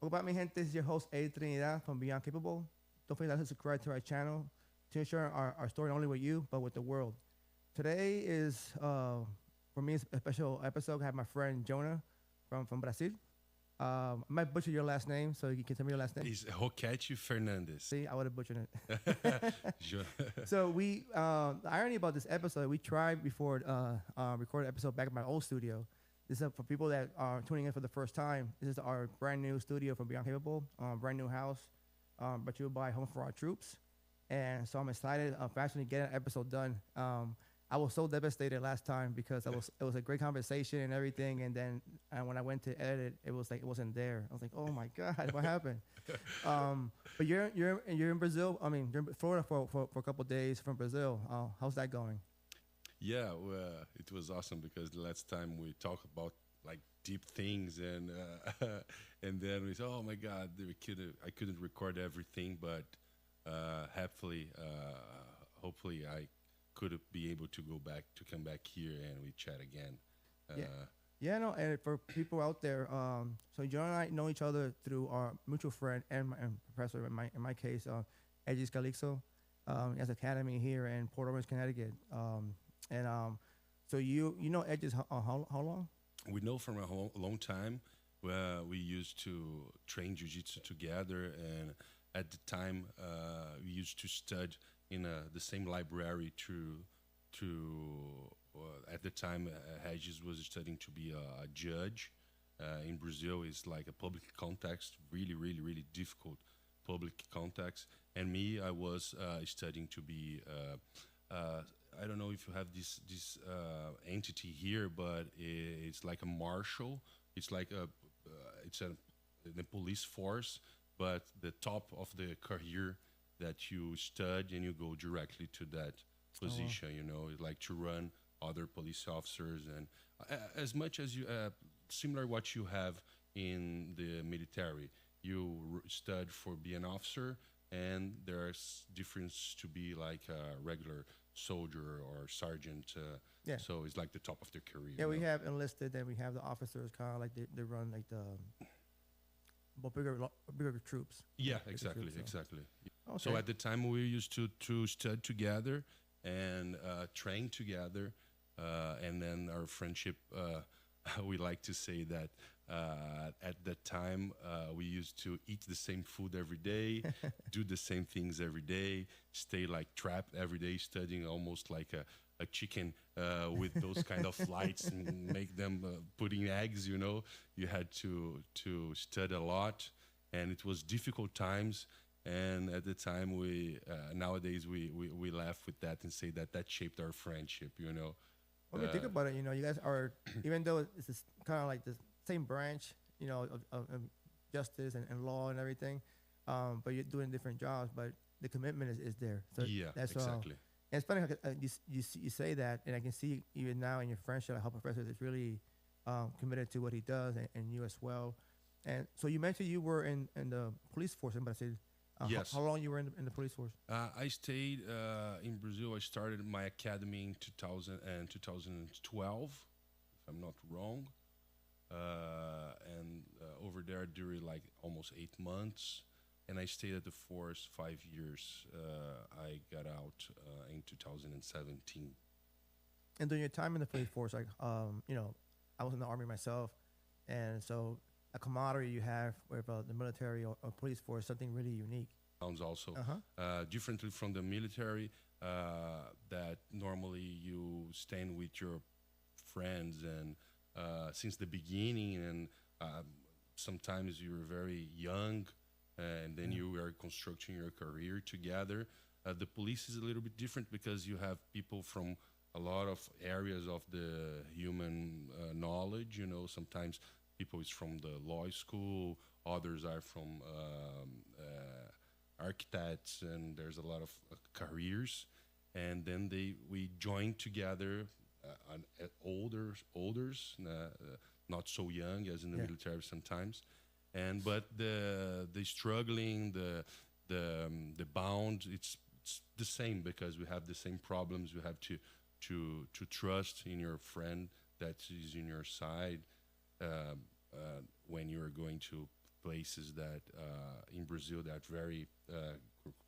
What about me, gente? This is your host, A. Trinidad from Beyond Capable. Don't forget to subscribe to our channel to share our story not only with you, but with the world. Today is, for me, a special episode. I have my friend Jona from Brazil. I might butcher your last name, so you can tell me your last name. Is Roquete Fernandes. See, I would have butchered it. So the irony about this episode, we tried before record an episode back in my old studio. This is for people that are tuning in for the first time. This is our brand new studio from Beyond Capable, brand new house, brought to you by Home for Our Troops. And so I'm excited, finally getting an episode done. I was so devastated last time because it was a great conversation and everything, and then when I went to edit it, it was like it wasn't there. I was like, oh my god, what happened? But you're in Brazil. I mean, you're in Florida for a couple of days from Brazil. How's that going? Yeah, well, it was awesome because the last time we talked about like deep things and and then we said, oh my God, I couldn't record everything, but hopefully I could be able to come back here and we chat again. Yeah. Yeah, no, and for people out there, so John and I know each other through our mutual friend and professor, in my case, Edges Calixto, as academy here in Port Orange, Connecticut. So you know Edges how long? We know from a long time. We used to train jiu-jitsu together, and at the time we used to study in the same library at the time Regis was studying to be a judge. In Brazil is like a public context, really difficult public context. And me, I was studying to be I don't know if you have this entity here, but it's like a marshal. It's like the police force, but the top of the career that you study and you go directly to that position. Oh, wow. You know, it's like to run other police officers and as much as you similar what you have in the military. You study for be an officer, and there's difference to be like a regular soldier or sergeant. Yeah. So it's like the top of their career. Yeah, we have enlisted, then we have the officers, kind of like they run like the bigger troops. Yeah, exactly. Okay. So at the time we used to study together and train together, and then our friendship. We like to say that at that time we used to eat the same food every day, do the same things every day, stay like trapped every day, studying almost like a chicken with those kind of lights and make them putting eggs. You know, you had to study a lot, and it was difficult times. And at the time, we nowadays we laugh with that and say that shaped our friendship. You know. When you think about it, you know, you guys are, even though it's kind of like the same branch, you know, of justice and law and everything, but you're doing different jobs, but the commitment is there. So yeah, that's exactly. And it's funny how you say that, and I can see even now in your friendship how Professor is really committed to what he does, and you as well. And so you mentioned you were in the police force in Brazil. Yes. How long you were in the police force? I stayed in Brazil. I started my academy in 2000 and 2012, if I'm not wrong. And over there during like almost 8 months. And I stayed at the force 5 years. I got out in 2017. And during your time in the police force, like, you know, I was in the Army myself. And so a camaraderie you have with the military or police force, something really unique. Sounds also differently from the military, that normally you stand with your friends and since the beginning, and sometimes you're very young, and then you are constructing your career together. The police is a little bit different because you have people from a lot of areas of the human knowledge. You know, sometimes people is from the law school, others are from architects, and there's a lot of careers. And then we join together, olders, not so young as in the military sometimes. But the struggling, the bound, it's the same because we have the same problems. You have to trust in your friend that is in your side when you're going to places that in Brazil that are very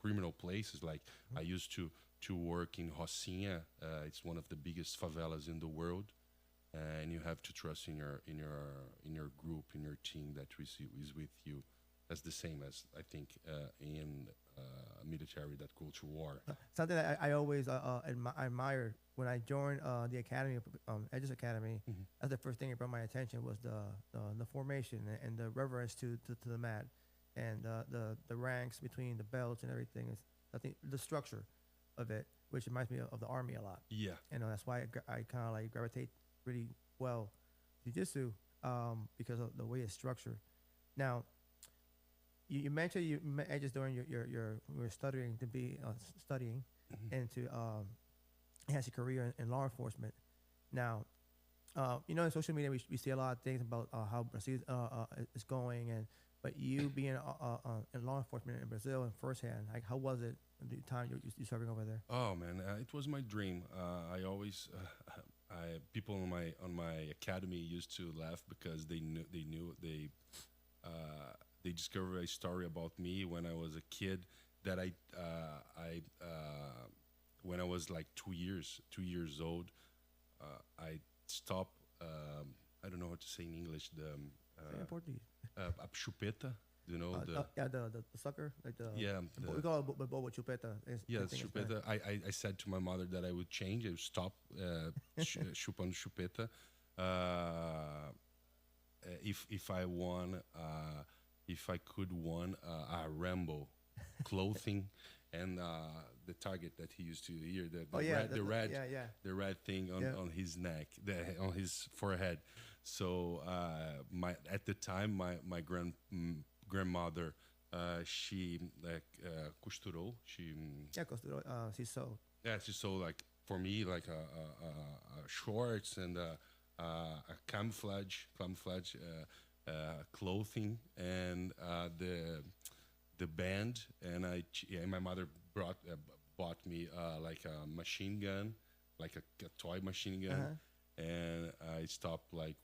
criminal places. Like I used to work in Rocinha. It's one of the biggest favelas in the world, and you have to trust in your group, in your team that is with you. That's the same as I think in military that go to war. Something that I always admired when I joined the academy, Edges Academy. That's the first thing that brought my attention was the formation and the reverence to the mat, and the ranks between the belts and everything. Is I think the structure of it, which reminds me of the army a lot. Yeah, And that's why I kind of like gravitate really well to jiu-jitsu because of the way it's structured. Now, you mentioned you met Edges during your we were studying to be studying and to enhance your career in law enforcement. Now, you know, in social media we see a lot of things about how Brazil is going, and but you being in law enforcement in Brazil and firsthand, like how was it the time you serving over there? Oh man, it was my dream. I always, people on my academy used to laugh because they discovered a story about me when I was a kid that when I was like 2 years old, I stopped. I don't know how to say in English. In Portuguese. A chupeta. You know the sucker, like we call it the bowl with chupeta. Chupeta. I said to my mother that I would change. I would stop chupando chupeta. If I won, if I could won a Rambo clothing and the target that he used to hear the red thing on his neck, on his forehead. So at the time my grandmother she costurou. She costurou. She sewed. Yeah, she sewed like for me like a shorts and a camouflage clothing and the band, and my mother bought me like a machine gun, like a toy machine gun. And I stopped like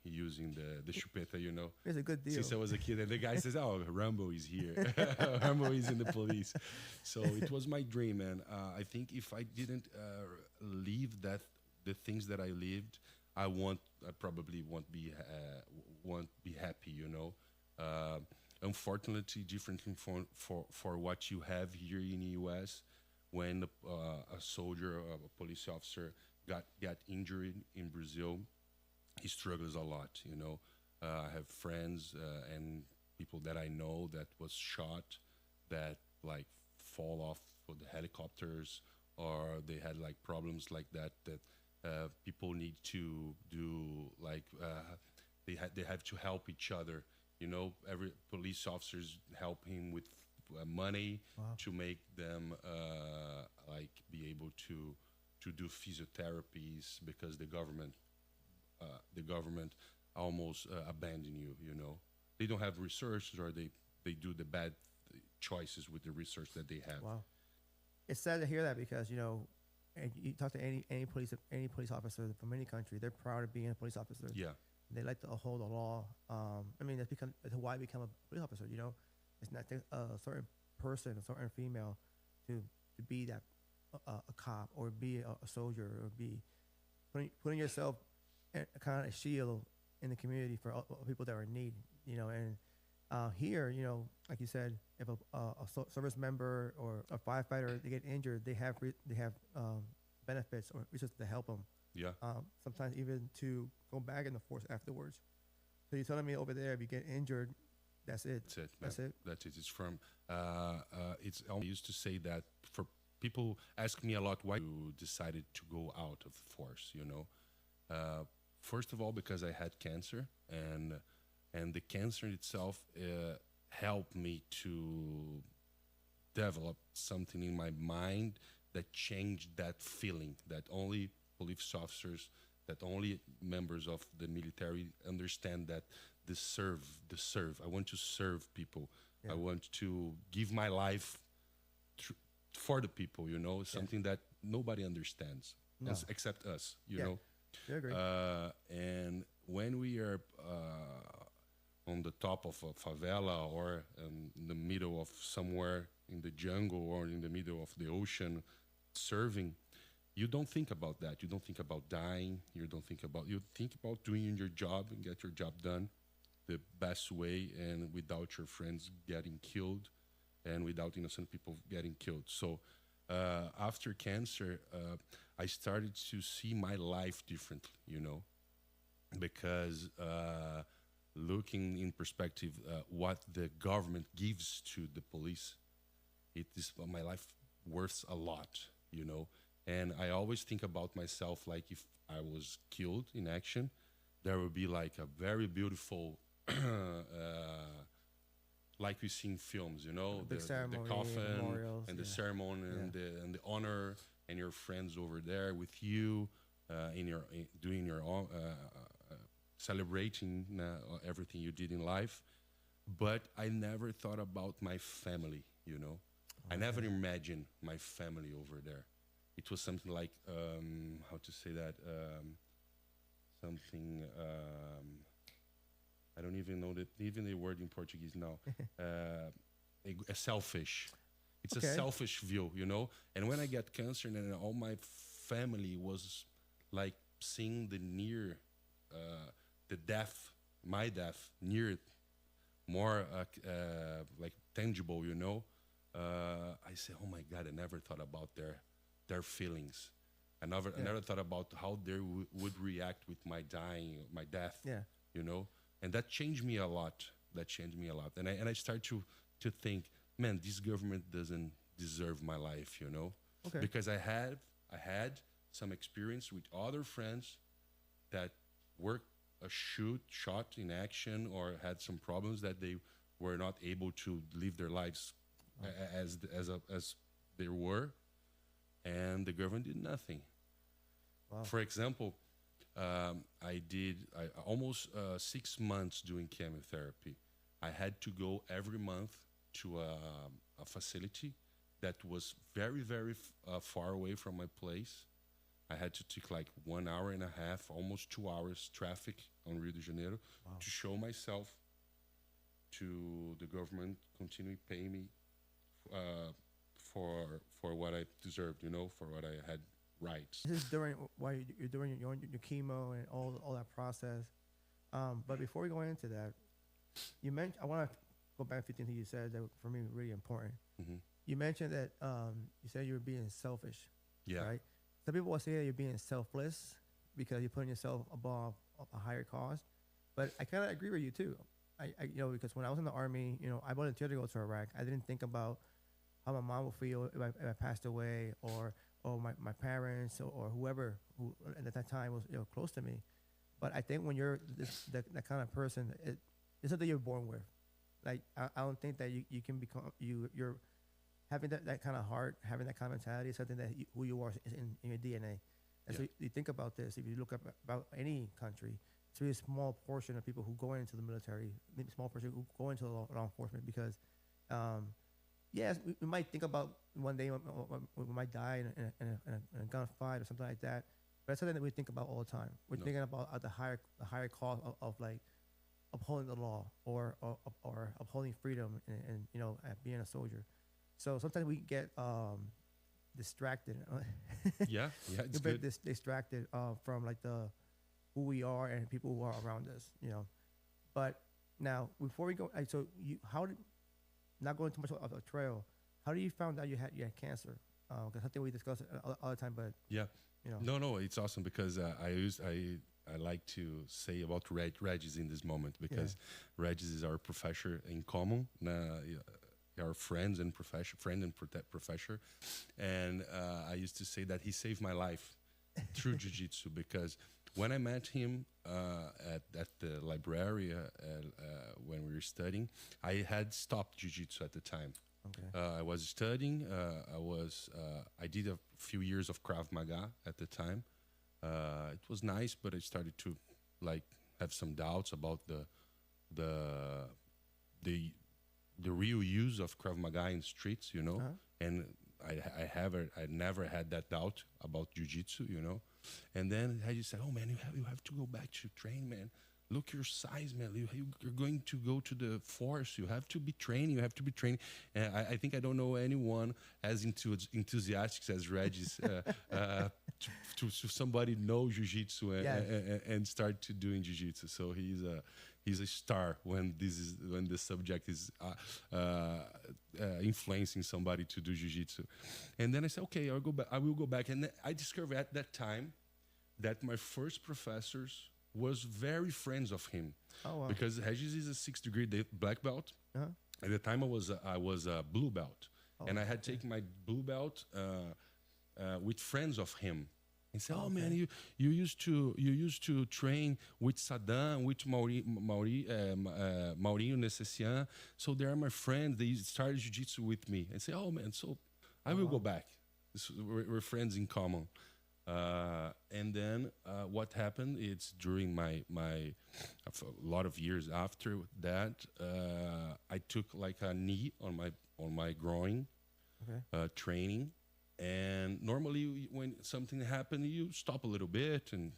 using the chupeta, you know. It's a good deal. Since I was a kid, and the guy says, "Oh, Rambo is here. Rambo is in the police." So it was my dream, and I think if I didn't leave the things that I lived, I probably won't be happy, you know. Unfortunately, differently for what you have here in the U.S., when a soldier, a police officer got injured in Brazil, he struggles a lot, you know. I have friends and people that I know that was shot, that like fall off for the helicopters, or they had like problems like that people need to do like they have to help each other, you know. Every police officers help him with money to make them like be able to do physiotherapies, because the government almost abandon you, you know. They don't have resources, or they do the bad choices with the research that they have. Wow. It's sad to hear that, because, you know, and you talk to any police officer from any country, they're proud of being a police officer. Yeah. They like to uphold the law. I mean, that's why I become a police officer, you know. It's not a certain person, a certain female to be that a cop, or be a soldier, or be putting yourself kind of a shield in the community for people that are in need, you know. And here, you know, like you said, if a service member or a firefighter, they get injured, they have benefits or resources to help them. Yeah. Sometimes even to go back in the force afterwards. So you're telling me over there, if you get injured, that's it. That's it. That's it. That's it. It's from. I used to say that for people ask me a lot why you decided to go out of the force. You know, first of all, because I had cancer, and the cancer itself helped me to develop something in my mind that changed that feeling that only police officers, that only members of the military understand, that the serve. I want to serve people. Yeah. I want to give my life for the people, you know, something that nobody understands except us, you know. I agree. And when we are on the top of a favela or in the middle of somewhere in the jungle or in the middle of the ocean serving, you don't think about that. You don't think about dying. You think about doing your job and get your job done the best way and without your friends getting killed and without innocent people getting killed. So after cancer, I started to see my life differently, because looking in perspective, what the government gives to the police, it is my life worth a lot. And I always think about myself like if I was killed in action, there would be like a very beautiful, like we see in films, Big ceremony, the coffin memorials, and the ceremony and the honor and your friends over there with you, doing your own, celebrating everything you did in life. But I never thought about my family. I never imagined my family over there. It was something like, how to say that, something, I don't even know even the word in Portuguese now, a selfish. It's a selfish view. And when I got cancer, and all my family was like seeing the death, my death, near, more like tangible. I say, oh my God, I never thought about their feelings. I never thought about how they would react with my death. Yeah. And that changed me a lot. And I start to think, man, this government doesn't deserve my life. Okay. Because I had some experience with other friends that were shot in action or had some problems that they were not able to live their lives as they were, and the government did nothing. Wow. For example, I did almost 6 months doing chemotherapy. I had to go every month to a facility that was very, very far away from my place. I had to take like 1 hour and a half, almost 2 hours traffic on Rio de Janeiro to show myself to the government, continue paying me for what I deserved, for what I had rights. This is during while you're doing your chemo and all that process. But before we go into that, you mentioned, I want to go back to something you said that for me really important. Mm-hmm. You mentioned that you said you were being selfish. Yeah. Right. Some people will say that you're being selfless because you're putting yourself above a higher cause. But I kind of agree with you too. I because when I was in the army, I volunteered to go to Iraq. I didn't think about how my mom would feel if I passed away, or my parents, or whoever who at that time was close to me. But I think when you're that kind of person, it's something you're born with. Like I don't think that you can become you're having that kind of heart, having that kind of mentality is something that who you are is in your DNA. And so you think about this. If you look up about any country, it's a really small portion of people who go into the military, maybe small portion who go into law enforcement because, yes, we might think about one day we might die in a gunfight or something like that. But it's something that we think about all the time. We're thinking about the higher cause of like upholding the law or upholding freedom and being a soldier. So sometimes we get distracted. Yeah, it's good. good. Distracted from like who we are and people who are around us, But now before we go, so not going too much of a trail, how do you found out you had cancer? Because something we discuss all the time, but yeah, no, it's awesome because I like to say about Regis in this moment because Regis is our professor in common. Our friend and professor, and I used to say that he saved my life through jiu-jitsu because when I met him at the library when we were studying, I had stopped jiu-jitsu at the time. Okay. I was studying. I did a few years of Krav Maga at the time. It was nice, but I started to like have some doubts about the real use of Krav Maga in streets, and I never had that doubt about jiu-jitsu, And then I just said, oh man, you have to go back to train, man. look your size, man. You're going to go to the force. You have to be training. You have to be training. And I think I don't know anyone as enthusiastic as Regis to somebody know jiu-jitsu and start to doing jiu-jitsu. So he's a star when the subject is influencing somebody to do jiu-jitsu. And then I said, okay, I'll go back. I will go back. And then I discovered at that time that my first professors was very friends of him. Oh, wow. Because Regis is a 6th degree black belt. Uh-huh. At the time, I was a blue belt, and I had taken my blue belt with friends of him. And said, "Oh man, you used to train with Saddam, with Maurinho Necessian. So they are my friends. They started jiu-jitsu with me." And say, "Oh man, so I will go back. We're friends in common." And then what happened? It's during my a lot of years after that, I took like a knee on my groin, training. And normally, when something happened, you stop a little bit and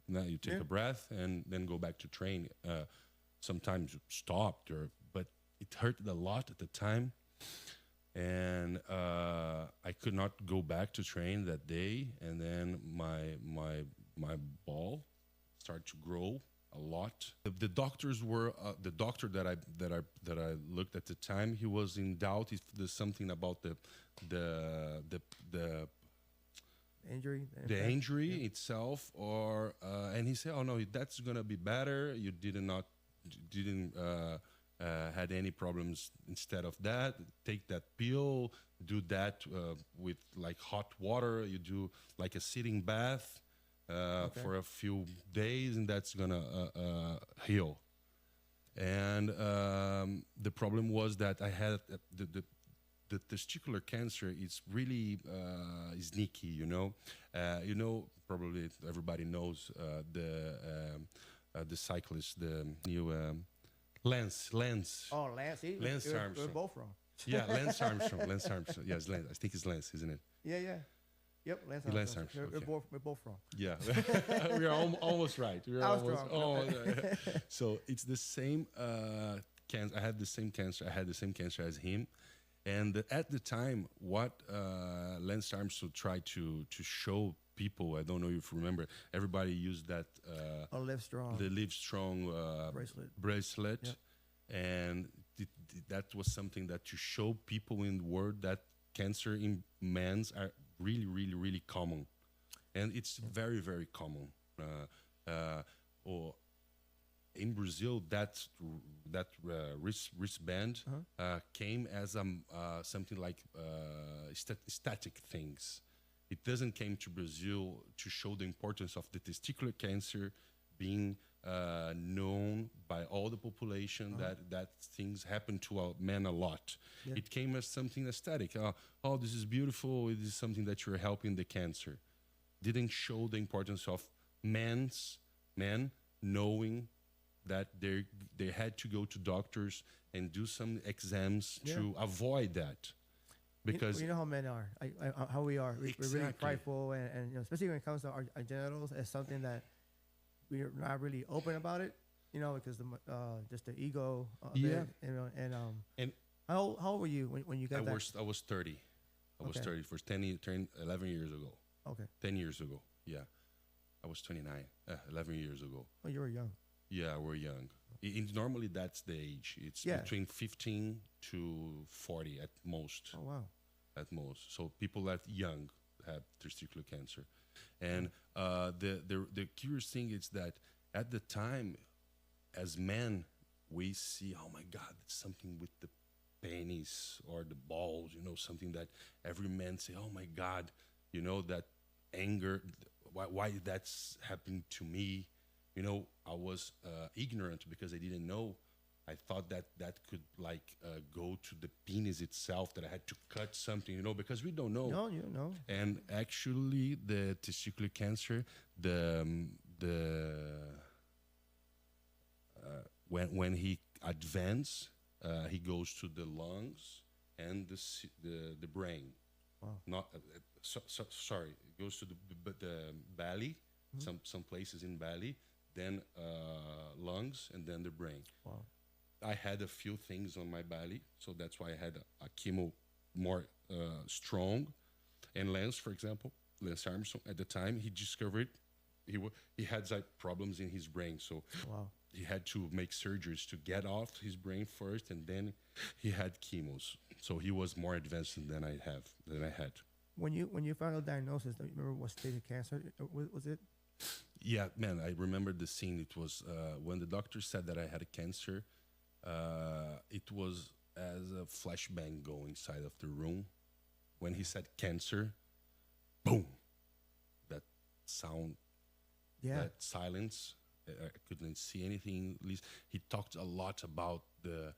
now you take a breath and then go back to train. Sometimes you stopped, but it hurted a lot at the time. And I could not go back to train that day, and then my ball started to grow a lot. The doctors were the doctor that I looked at the time. He was in doubt if there's something about the injury itself, or and he said, "Oh no, that's gonna be better. You didn't had any problems. Instead of that, take that pill, do that with like hot water. You do like a sitting bath for a few days, and that's gonna heal." And the problem was that I had the testicular cancer. It's really sneaky, you know. Probably everybody knows the cyclist, the new. Lance. Oh, Lance. Lance Armstrong. We're both wrong. Yeah, Lance Armstrong. Yes, Lance. I think it's Lance, isn't it? Yeah. Yep, Lance Armstrong. Okay. We're both wrong. Yeah, we are almost right. I was wrong. So it's the same cancer. I had the same cancer. I had the same cancer as him. And at the time, what Lance Armstrong tried to show people, I don't know if you remember, everybody used that Live Strong. The Live Strong bracelet. Yep. And that was something that to show people in the world that cancer in men's are really, really, really common, and it's very, very common. Or in Brazil, that wristband came as something like static things. It doesn't came to Brazil to show the importance of the testicular cancer being known by all the population, that things happen to men a lot. Yeah. It came as something aesthetic. Oh, this is beautiful. It is something that you're helping the cancer. Didn't show the importance of men knowing that they had to go to doctors and do some exams to avoid that. Because you know how men are, how we are. We're really prideful, and especially when it comes to our genitals, it's something that we're not really open about it, because just the ego. And how old were you when you got that? I was 30. I was 30 for 11 years ago. Okay. 10 years ago. Yeah. I was 29. 11 years ago. Oh, you were young. Yeah, we're young. Normally, that's the age. It's between 15 to 40 at most. Oh, wow. At most. So people that young have testicular cancer. And the curious thing is that at the time, as men, we see, oh my God, it's something with the penis or the balls, something that every man say, oh my God, that anger, why that's happening to me. I was ignorant because I didn't know. I thought that could go to the penis itself, that I had to cut something, because we don't know. No, you don't know. And actually, the testicular cancer, when he advances, he goes to the lungs and the brain. Wow. Sorry, it goes to the belly. Some places in belly. then lungs, and then the brain. Wow. I had a few things on my belly, so that's why I had a chemo more strong. And Lance, for example, Lance Armstrong, at the time, he discovered he had like problems in his brain, so Wow. he had to make surgeries to get off his brain first, and then he had chemos. So he was more advanced than I had. When you found out diagnosis, do you remember what stage of cancer was it? Yeah, man, I remember the scene. It was when the doctor said that I had a cancer. It was as a flashbang go inside of the room. When he said cancer, boom, that sound, Yeah. that silence. I couldn't see anything. At least he talked a lot about the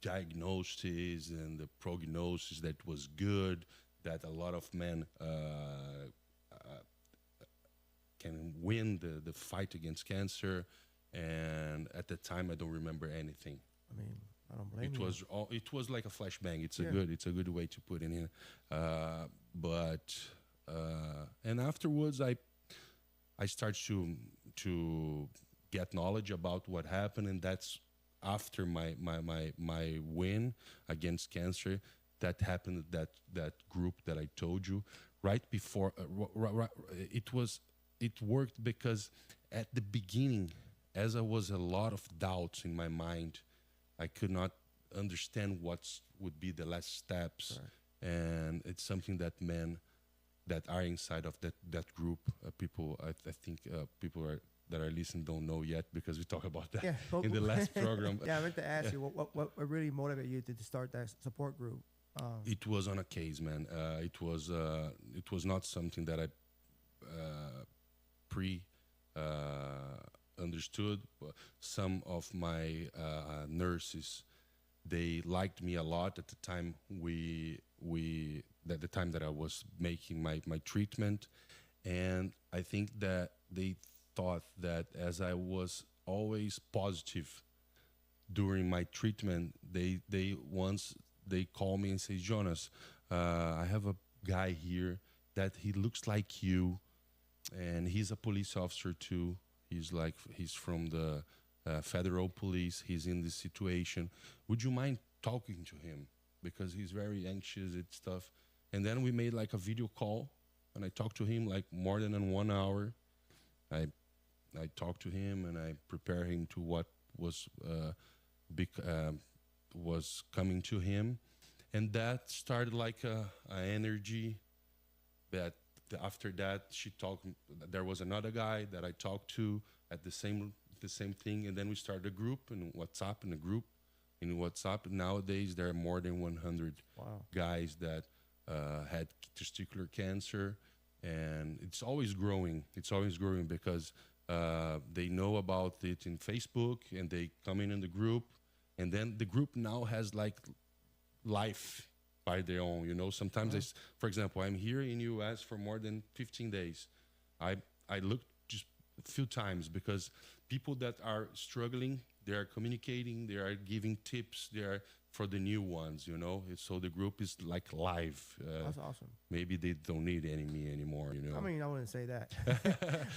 diagnosis and the prognosis that was good. That a lot of men can win the fight against cancer. And at the time, I don't remember anything. I mean, I don't blame It you. was it was like a flashbang. It's Yeah. it's a good way to put it in. But and afterwards, I start to get knowledge about what happened, and that's after my win against cancer. That happened, that group that I told you right before. It worked because at the beginning, as I was a lot of doubts in my mind, I could not understand what would be the last steps. Right. And it's something that men that are inside of that group, people, I think people that are listening don't know yet, because we talk about that Yeah. in the last program. Yeah, I meant to ask you what really motivated you to start that support group. It was on a case, man. It was not something that I pre understood. Some of my nurses, they liked me a lot at the time the time that I was making my treatment, and I think that they thought that as I was always positive during my treatment, they once they call me and say, Jonas, I have a guy here that he looks like you, and he's a police officer too. He's from the federal police. He's in this situation. Would you mind talking to him? Because he's very anxious and stuff. And then we made like a video call, and I talked to him like more than in 1 hour. I talked to him, and I prepared him to what was was coming to him, and that started like a energy. That after that, she talked. There was another guy that I talked to at the same thing, and then we started a group in WhatsApp. In a group in WhatsApp, nowadays there are more than 100 Wow. guys that had testicular cancer, and it's always growing. It's always growing because they know about it in Facebook, and they come in the group, and then the group now has like life by their own. You know, sometimes for example, I'm here in US for more than 15 days. I looked just a few times because people that are struggling, they are communicating, they are giving tips, they are for the new ones, you know. So the group is like live. That's awesome. Maybe they don't need me anymore, you know. I mean, I wouldn't say that.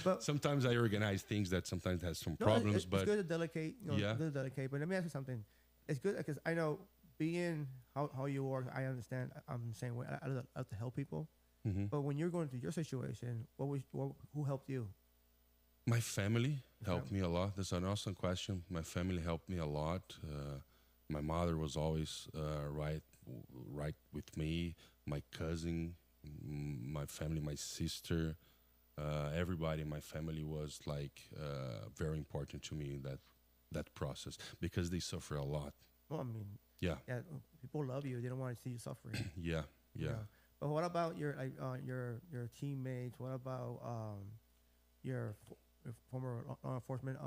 But sometimes I organize things that sometimes has some no, problems, it's but good to delegate. You know, Yeah. It's good to delegate. But let me ask you something. It's good because I know being how you work, I understand. I'm the same way. I love to help people. Mhm. But when you're going through your situation, who helped you? My family helped me a lot. That's an awesome question. My family helped me a lot. My mother was always right with me. My cousin, my family, my sister, everybody in my family was like very important to me in that process, because they suffer a lot. Well, I mean, Yeah, yeah, people love you. They don't want to see you suffering. yeah, you yeah. know. But what about your your teammates? What about your former law enforcement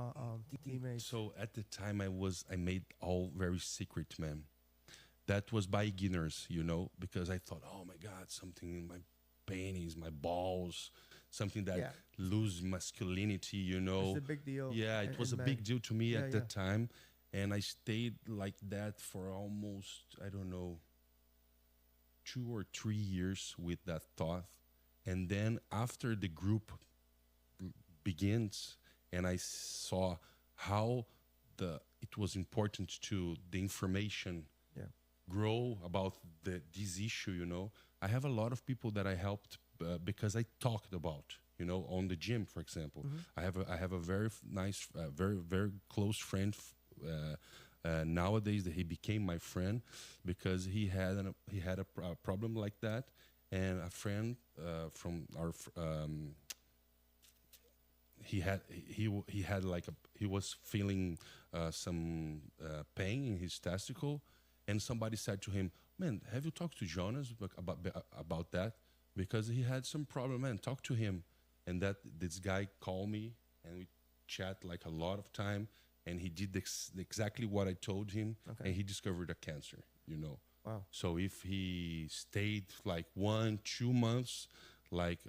teammates? So at the time, I made all very secret, man. That was by beginners, you know, because I thought, oh my God, something in my panties, my balls, something that Yeah. lose masculinity, you know. It's a big deal. Yeah, it was a in big men. deal to me Yeah, at that yeah. time. And I stayed like that for almost, I don't know, 2 or 3 years with that thought. And then after the group begins, and I saw how it was important to the information grow about this issue. I have a lot of people that I helped because I talked about, on the gym, for example. I have a very nice, very very close friend. Nowadays, that he became my friend because he had a problem like that, and a friend from our he was feeling some pain in his testicle, and somebody said to him, "Man, have you talked to Jonas about that? Because he had some problem. Man, talk to him." And this guy called me, and we chat like a lot of time, and he did exactly what I told him, and he discovered a cancer. Wow. So if he stayed like 1-2 months, like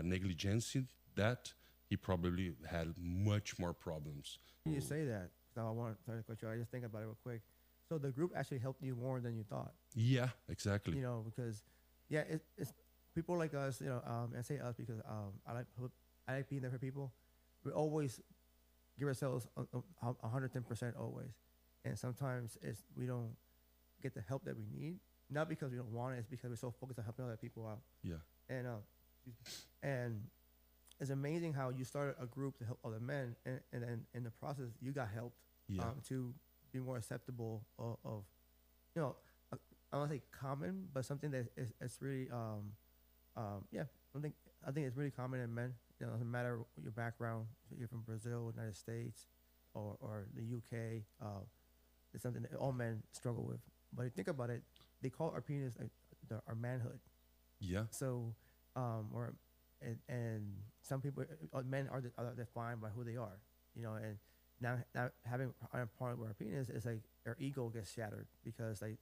negligence, that he probably had much more problems. You say that. So I want to cut you. I just think about it real quick. So the group actually helped you more than you thought. Yeah, exactly. Because it's people like us. I say us because I like being there for people. We always give ourselves 110% always, and sometimes we don't get the help that we need. Not because we don't want it, it's because we're so focused on helping other people out. Yeah. And it's amazing how you started a group to help other men, and then in the process you got helped to be more acceptable of I don't want to say common, but something that is really I think it's really common in men. It doesn't matter your background, if you're from Brazil, United States, or the UK. It's something that all men struggle with. But you think about it, they call our penis our manhood. Yeah. So, and some people, men are defined by who they are, and now having a part with our penis is like our ego gets shattered because like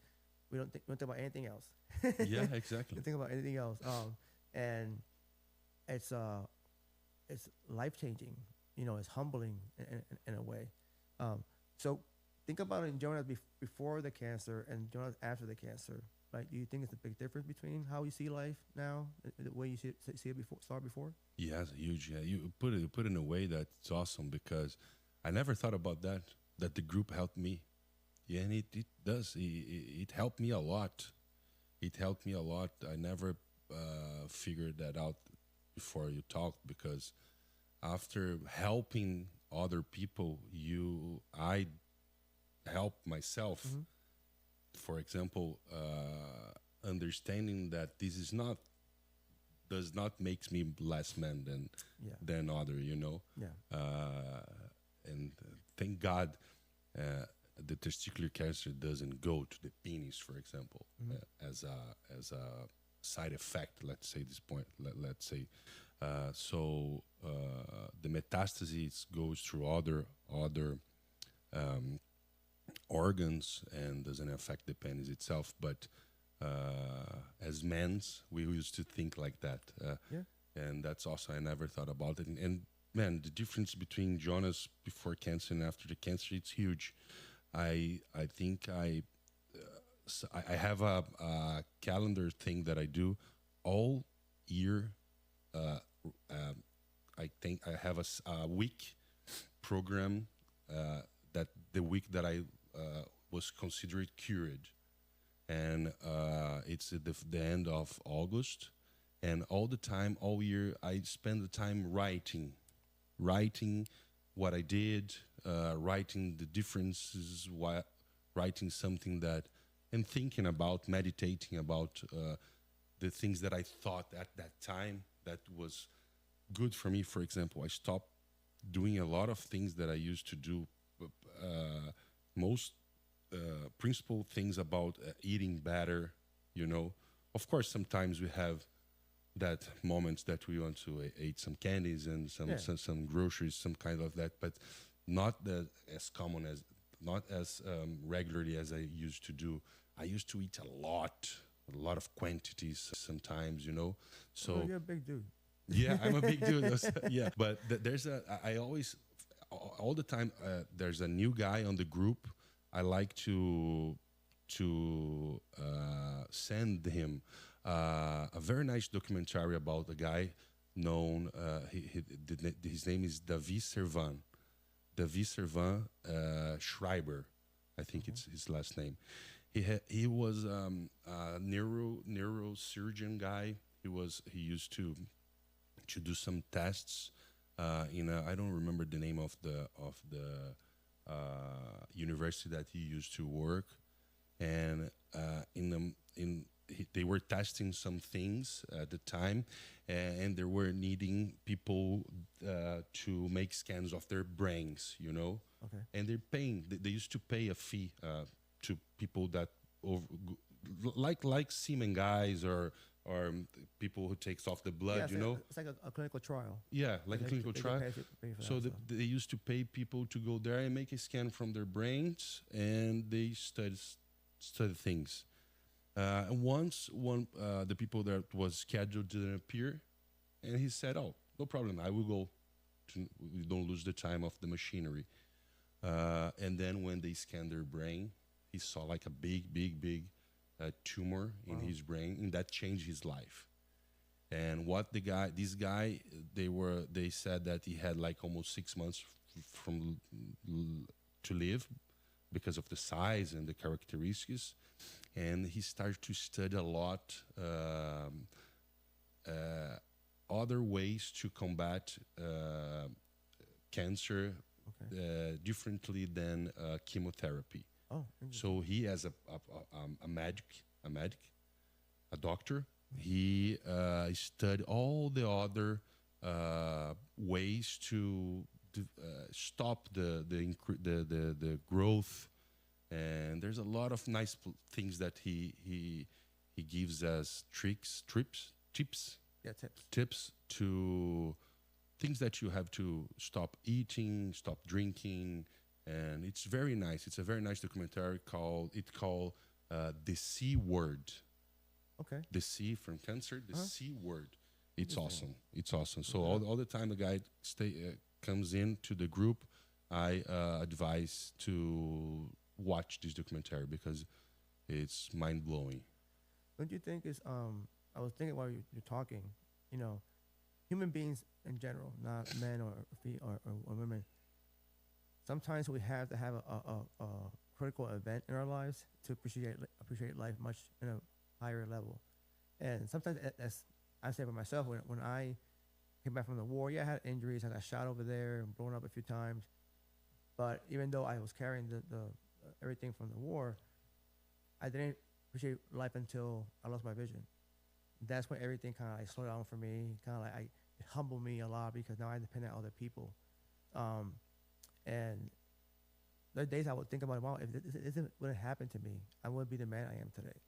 we don't think about anything else. Yeah, exactly. Don't think about anything else. And it's life changing. It's humbling in a way. So think about it in Jona before the cancer and Jona after the cancer. Like, do you think it's a big difference between how you see life now, the way you see it before? Yeah, it's huge. Yeah, you put it in a way that's awesome because I never thought about that the group helped me. Yeah, and it does. It helped me a lot. It helped me a lot. I never figured that out before you talked because after helping other people, I helped myself. Mm-hmm. For example, understanding that this does not makes me less man than other, Yeah. And thank God, the testicular cancer doesn't go to the penis, for example, mm-hmm. As a side effect. Let's say this point. Let's say, so the metastasis goes through other organs and doesn't affect the penis itself. But as men, we used to think like that. And that's also, I never thought about it. And man, the difference between Jonas before cancer and after the cancer, it's huge. I think I have a calendar thing that I do all year. I think I have a week program that the week that I was considered cured, and it's at the end of August, and all the time, all year, I spend the time writing what I did, writing the differences, writing something that, and thinking about, meditating about the things that I thought at that time that was good for me. For example, I stopped doing a lot of things that I used to do. Most principal things about eating better, Of course, sometimes we have that moments that we want to eat some candies and some groceries, some kind of that, but not as common as, not as regularly as I used to do. I used to eat a lot of quantities sometimes, So you're a big dude. Yeah, I'm a big dude. Yeah, but I always, all the time, there's a new guy on the group. I like to send him a very nice documentary about a guy known. His name is David Servan Schreiber, I think it's his last name. He was a neurosurgeon guy. He used to do some tests in I don't remember the name of the university that he used to work, and they were testing some things at the time, and they were needing people to make scans of their brains, Okay. and they're paying. They used to pay a fee to people that like semen guys or people who takes off the blood, It's like a clinical trial. Yeah, like a clinical trial. Pay for So that, they used to pay people to go there and make a scan from their brains, and they study things. And once the people that was scheduled didn't appear, and he said, "Oh, no problem, I will go. We don't lose the time of the machinery." And then when they scanned their brain, he saw like a big tumor in his brain, and that changed his life. And what this guy, they said that he had like almost 6 months to live because of the size and the characteristics. And he started to study a lot other ways to combat cancer differently than chemotherapy. Oh, So he, as a doctor, he studied all the other ways to stop the growth. And there's a lot of nice things that he gives us tips yeah, to things that you have to stop eating, stop drinking, and it's very nice. It's a very nice documentary called The C Word. Okay. The C from cancer, the C Word. It's awesome. It's awesome. So Okay. all the time a guy comes into the group, I advise to watch this documentary because it's mind blowing. Don't you think is I was thinking while you're talking, human beings in general, not men or women. Sometimes we have to have a critical event in our lives to appreciate life much in a higher level. And sometimes, as I say for myself, when I came back from the war, I had injuries. I got shot over there and blown up a few times. But even though I was carrying the everything from the war, I didn't appreciate life until I lost my vision. That's when everything kind of like slowed down for me. Kind of like it humbled me a lot because now I depend on other people. And there are days I would think about, wow, if this wouldn't happen to me, I wouldn't be the man I am today.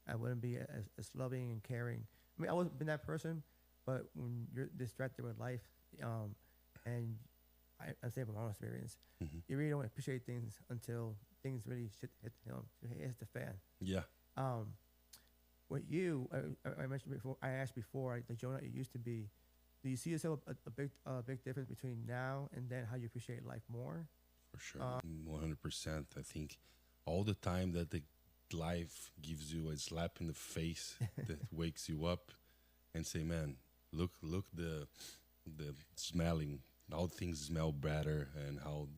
I wouldn't be as loving and caring. I mean, I wasn't been that person, but when you're distracted with life, and I say from my own experience, you really don't appreciate things until things really hit the fan. Yeah. With you, I mentioned before, I asked before, the Jona it used to be. Do you see yourself a big difference between now and then how you appreciate life more? For sure, 100%. I think all the time that the life gives you a slap in the face that wakes you up and say, "Man, look the smelling, how things smell better, and how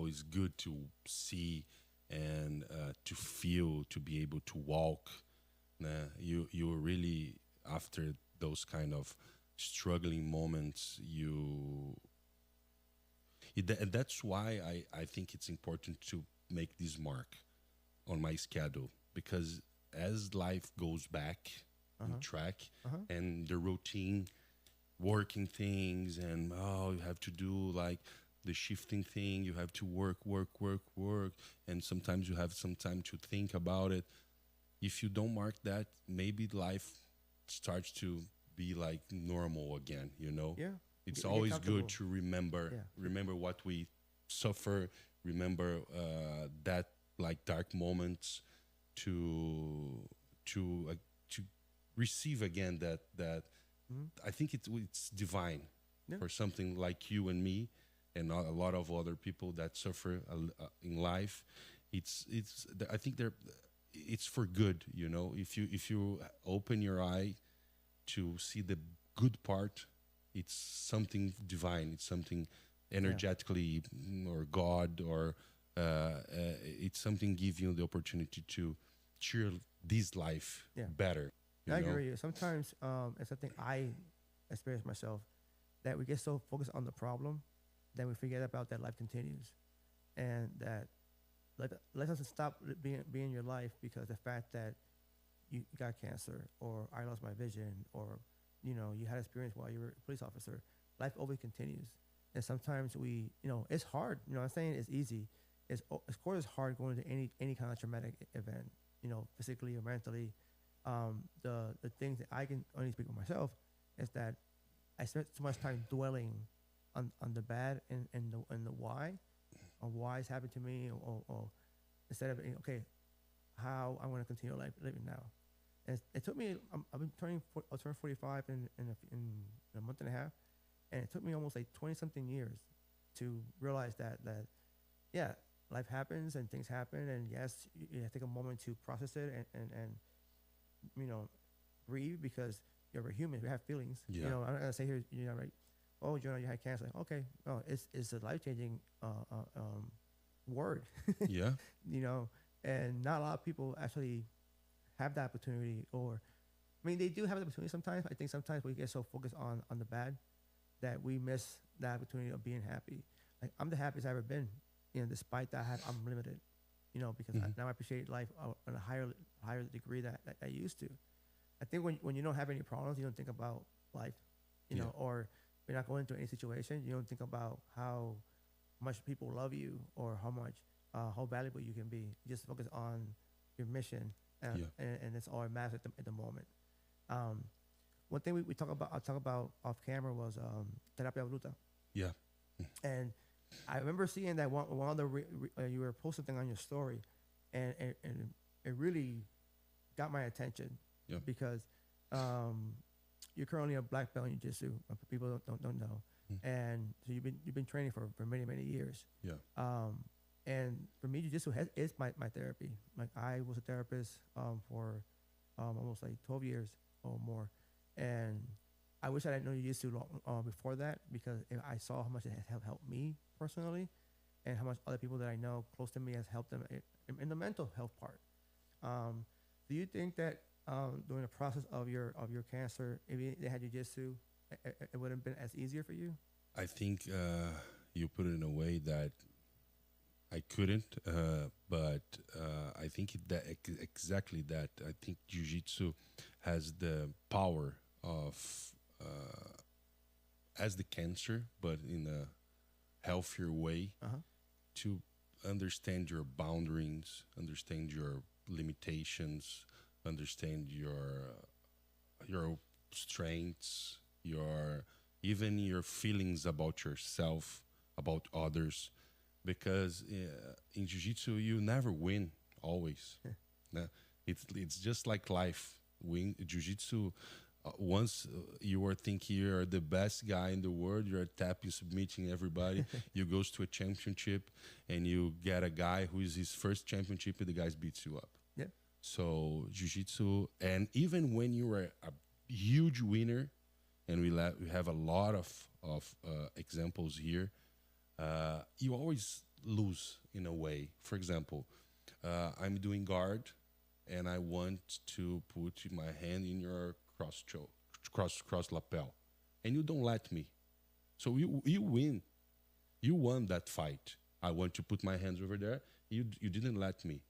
it's good to see and to feel, to be able to walk." You really, after those kind of struggling moments, and that's why I think it's important to make this mark on my schedule, because as life goes back on track and the routine working things, and you have to do like the shifting thing, you have to work, and sometimes you have some time to think about it. If you don't mark that, maybe life starts to be like normal again, Yeah. It's always good to remember what we suffer, remember that like dark moments to receive again that I think it's divine for something like you and me and a lot of other people that suffer in life. I think it's for good, if you open your eye to see the good part, it's something divine. It's something energetically, or God, or it's something giving you the opportunity to cheer this life better. I agree with you. Sometimes it's something I experience myself, that we get so focused on the problem that we forget about that life continues, and that let us stop being your life because the fact that you got cancer, or I lost my vision, or you had experience while you were a police officer. Life always continues, and sometimes it's hard. I'm saying it's easy. Of course it's hard going to any kind of traumatic event, physically or mentally. The things that I can only speak for myself is that I spent so much time dwelling on the bad and the why, or why it's happened to me, or instead of how I want to continue living now. And it took me. I'll turn 45 in a month and a half, and it took me almost like 20-something years to realize that life happens and things happen, and yes, you have to take a moment to process it and grieve, because you're a human. We have feelings. Yeah. I'm not gonna say here, right? Oh, Jona, you had cancer. Okay, no, it's a life-changing word. Yeah. And not a lot of people actually have that opportunity, or they do have the opportunity sometimes. I think sometimes we get so focused on the bad that we miss the opportunity of being happy. Like, I'm the happiest I've ever been, despite that I'm limited, because now I appreciate life on a higher degree that I used to. I think when you don't have any problems, you don't think about life, or you're not going into any situation, you don't think about how much people love you, or how valuable you can be. You just focus on your mission, and it's all that matters at the moment. One thing I'll talk about off camera was terapia bruta. Yeah. And I remember seeing that one of the you were posting something on your story, and it really got my attention. Yeah. Because you're currently a black belt in jiu-jitsu. For people don't know, and so you've been training for many years. Yeah. And for me, jiu-jitsu is my therapy. Like, I was a therapist for almost like 12 years or more, and I wish I didn't know jiu-jitsu before that, because I saw how much it has helped me personally, and how much other people that I know close to me has helped them in the mental health part. Do you think that during the process of your cancer, if they had jiu-jitsu, it would have been as easier for you? I think you put it in a way that I couldn't, but I think exactly that. I think jiu-jitsu has the power of as the cancer, but in a healthier way, to understand your boundaries, understand your limitations, understand your strengths, even your feelings about yourself, about others, because in jiu-jitsu you never win always. No, it's just like life. Jiu-jitsu, once you are thinking you're the best guy in the world, you're tapping, submitting everybody. You goes to a championship and you get a guy who is his first championship, and the guy beats you up. Yeah. So jiu-jitsu, and even when you are a huge winner, and we have a lot of examples here, you always lose in a way. For example, I'm doing guard, and I want to put my hand in your cross lapel, and you don't let me. So you win. You won that fight. I want to put my hands over there. You didn't let me.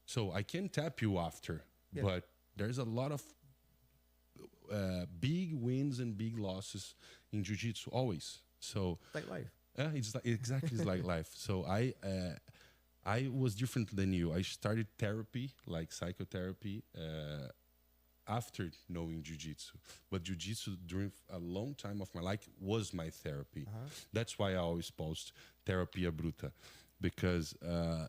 So I can tap you after, but there's a lot of big wins and big losses in jiu-jitsu always. So like life. It's like life. So I was different than you. I started therapy, like psychotherapy, after knowing jiu-jitsu. But jiu-jitsu during a long time of my life was my therapy. That's why I always post terapia bruta, because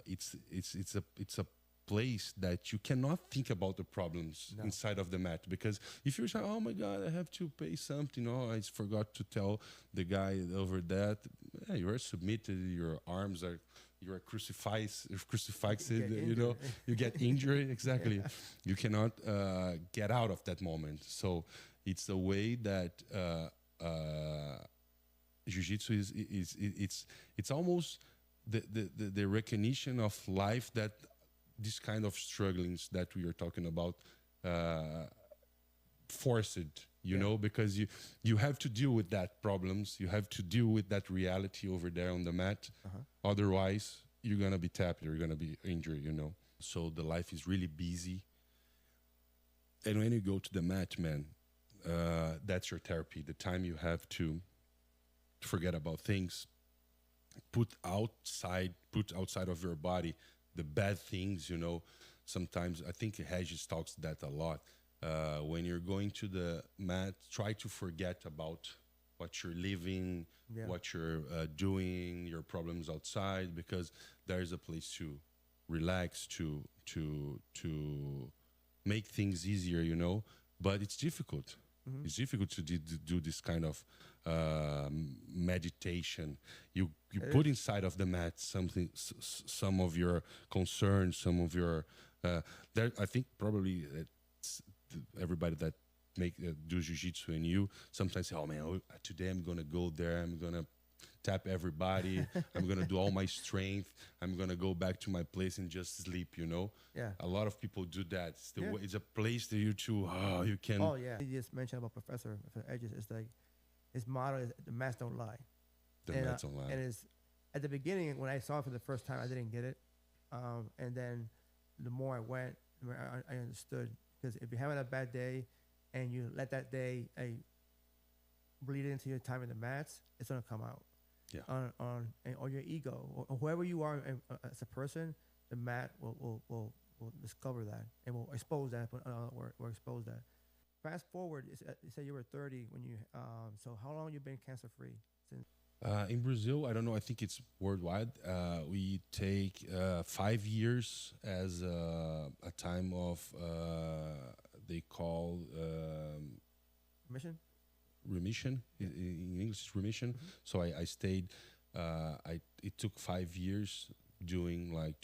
it's a place that you cannot think about the problems inside of the mat. Because if you say, oh my God, I have to pay something, I forgot to tell the guy over that, you are submitted, your arms are, you are crucified, you get injured. Exactly. You cannot get out of that moment. So It's a way that jiu-jitsu it's almost the recognition of life that this kind of strugglings that we are talking about forced, you know, because you have to deal with that problems, you have to deal with that reality over there on the mat. Otherwise you're gonna be tapped, you're gonna be injured, you know. So the life is really busy, and when you go to the mat, man, that's your therapy. The time you have to forget about things, put outside of your body the bad things, you know. Sometimes I think Regis talks that a lot. When you're going to the mat, try to forget about what you're living, what you're doing, your problems outside, because there's a place to relax, to make things easier, you know. But it's difficult. It's difficult to do this kind of meditation. You put inside of the mat something, some of your concerns, some of your. I think probably everybody that do jiu-jitsu and you sometimes say, "Oh man, today I'm gonna go there. I'm gonna tap everybody. I'm gonna do all my strength. I'm gonna go back to my place and just sleep." You know. Yeah. A lot of people do that. It's a place that you you can. Oh yeah. You just mentioned about Professor Edges. It's like his motto is the mats don't lie. The mats don't lie. And it's at the beginning when I saw it for the first time, I didn't get it. And then the more I went, I understood. Because if you're having a bad day and you let that day bleed into your time in the mats, it's gonna come out. Yeah. Or your ego or whoever you are as a person, the mat will discover that and will expose that. Will expose that. Fast forward, you said you were 30 when you. So how long you been cancer free since? In Brazil, I don't know. I think it's worldwide. We take 5 years as a time of they call remission. In English, it's remission. So I stayed. It took 5 years doing like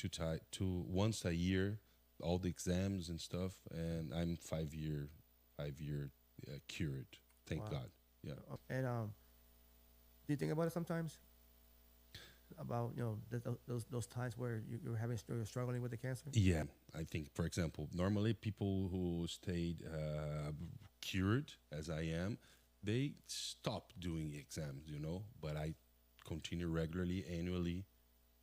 once a year, all the exams and stuff, and I'm 5 year cured. Thank God. Yeah. And do you think about it sometimes? About those times where you're struggling with the cancer? Yeah, I think, for example, normally people who stayed cured as I am, they stop doing exams, you know. But I continue regularly, annually,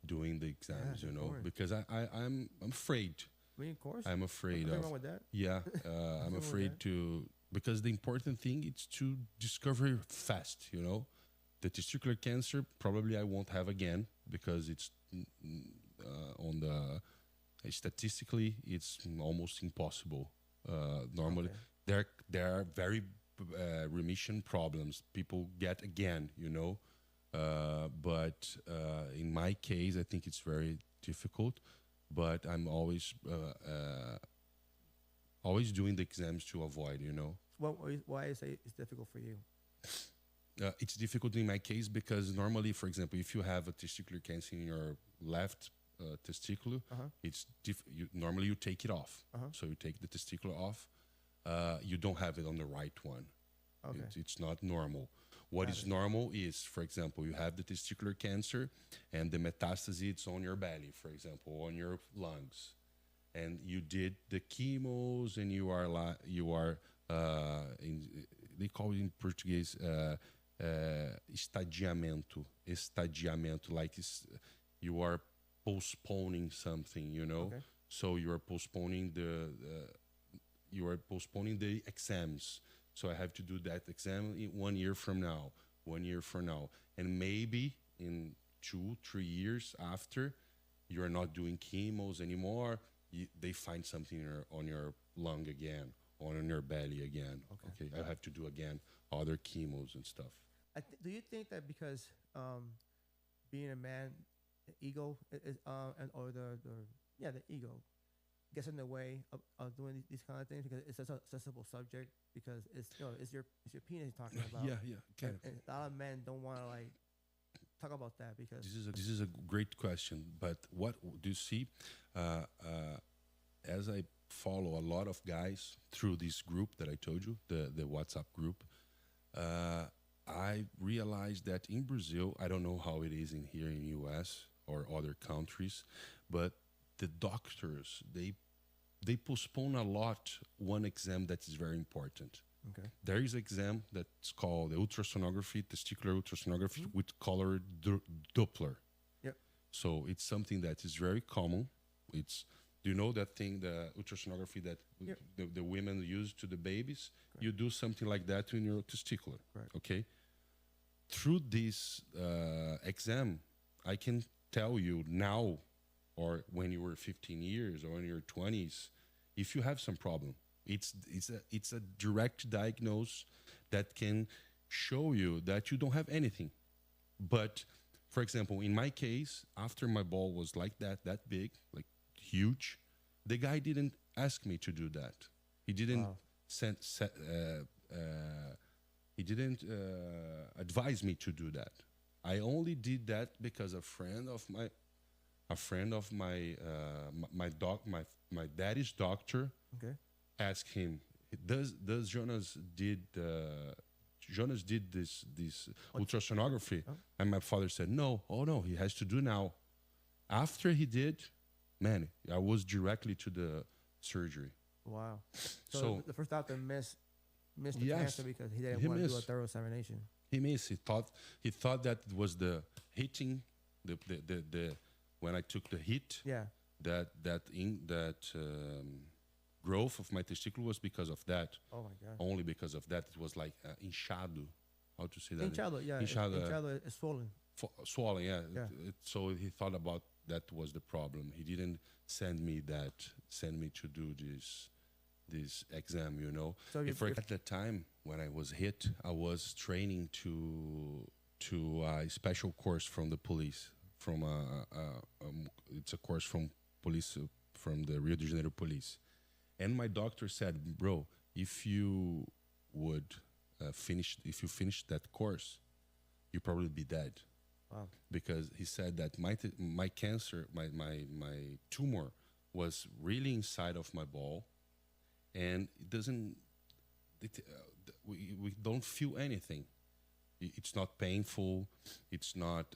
doing the exams, you know, because I'm afraid. I mean, of course. I'm afraid Nothing wrong with that. Yeah, I'm afraid to, because the important thing is to discover fast, you know. The testicular cancer, probably I won't have again because it's on the statistically it's almost impossible. Normally, there are very remission problems people get again, you know. But in my case, I think it's very difficult. But I'm always doing the exams to avoid, you know. Why is it difficult for you? It's difficult in my case because normally, for example, if you have a testicular cancer in your left testicle, it's normally you take it off. So you take the testicular off. You don't have it on the right one. Okay. It's not normal. What is normal is, for example, you have the testicular cancer and the metastasis it's on your belly, for example, on your lungs, and you did the chemos and they call it in Portuguese estadiamento, like you are postponing something, you know. Okay. So you are postponing the exams. So I have to do that exam 1 year from now, and maybe in 2-3 years after, you are not doing chemos anymore. They find something on your lung again, or on your belly again. Okay, I have to do again other chemos and stuff. Do you think that because being a man, the ego is the ego gets in the way of doing these kind of things because it's such a sensible subject, because it's your penis you're talking about. Yeah. And a lot of men don't want to like talk about that because this is a great question. But what do you see? As I follow a lot of guys through this group that I told you, the WhatsApp group. I realized that in Brazil, I don't know how it is in here in US or other countries, but the doctors they postpone a lot one exam that is very important. Okay. There is an exam that's called the ultrasonography, testicular ultrasonography with color Doppler. Yep. So it's something that is very common. It's, do you know that thing, the ultrasonography that Yep. the women use to the babies? Correct. You do something like that in your testicular. Right. Okay. Through this exam, I can tell you now, or when you were 15 years or in your 20s, if you have some problem. It's a direct diagnose that can show you that you don't have anything. But for example, in my case, after my ball was like that big, like huge, the guy didn't ask me to do that. He didn't he didn't advise me to do that. I only did that because a friend of my daddy's doctor. Okay. Ask him, does Jonas did this ultrasonography? Oh. And my father said no. Oh no, he has to do now. After he did, man, I was directly to the surgery. Wow. So the first doctor missed the Yes. cancer because he didn't want to do a thorough examination. He missed. He thought that it was the hitting, the when I took the hit. Yeah. That growth of my testicle was because of that. Oh my God. Only because of that. It was like inchado. How to say that? Inchado, yeah. Inchado is swollen. Swollen, yeah. Yeah. So he thought about that was the problem. He didn't send me to do this exam, you know. So at the time when I was hit, I was training to a special course from the police. It's a course from police, from the Rio de Janeiro police. And my doctor said, bro, if you finish that course, you'd probably be dead. Wow. Because he said that my cancer, my tumor was really inside of my ball, and we don't feel anything. It's not painful. It's not.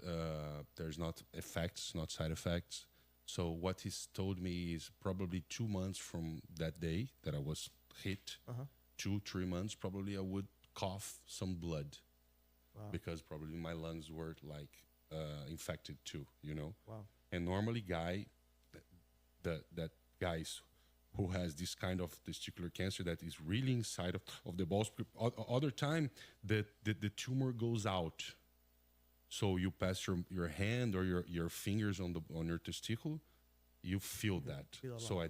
There's not effects, not side effects. So what he's told me is probably 2 months from that day that I was hit, 2-3 months, probably I would cough some blood. Wow. Because probably my lungs were like infected too, you know. Wow. And normally that guys who has this kind of testicular cancer that is really inside of the balls, other time the tumor goes out. So you pass your hand or your fingers on your testicle, you feel that. So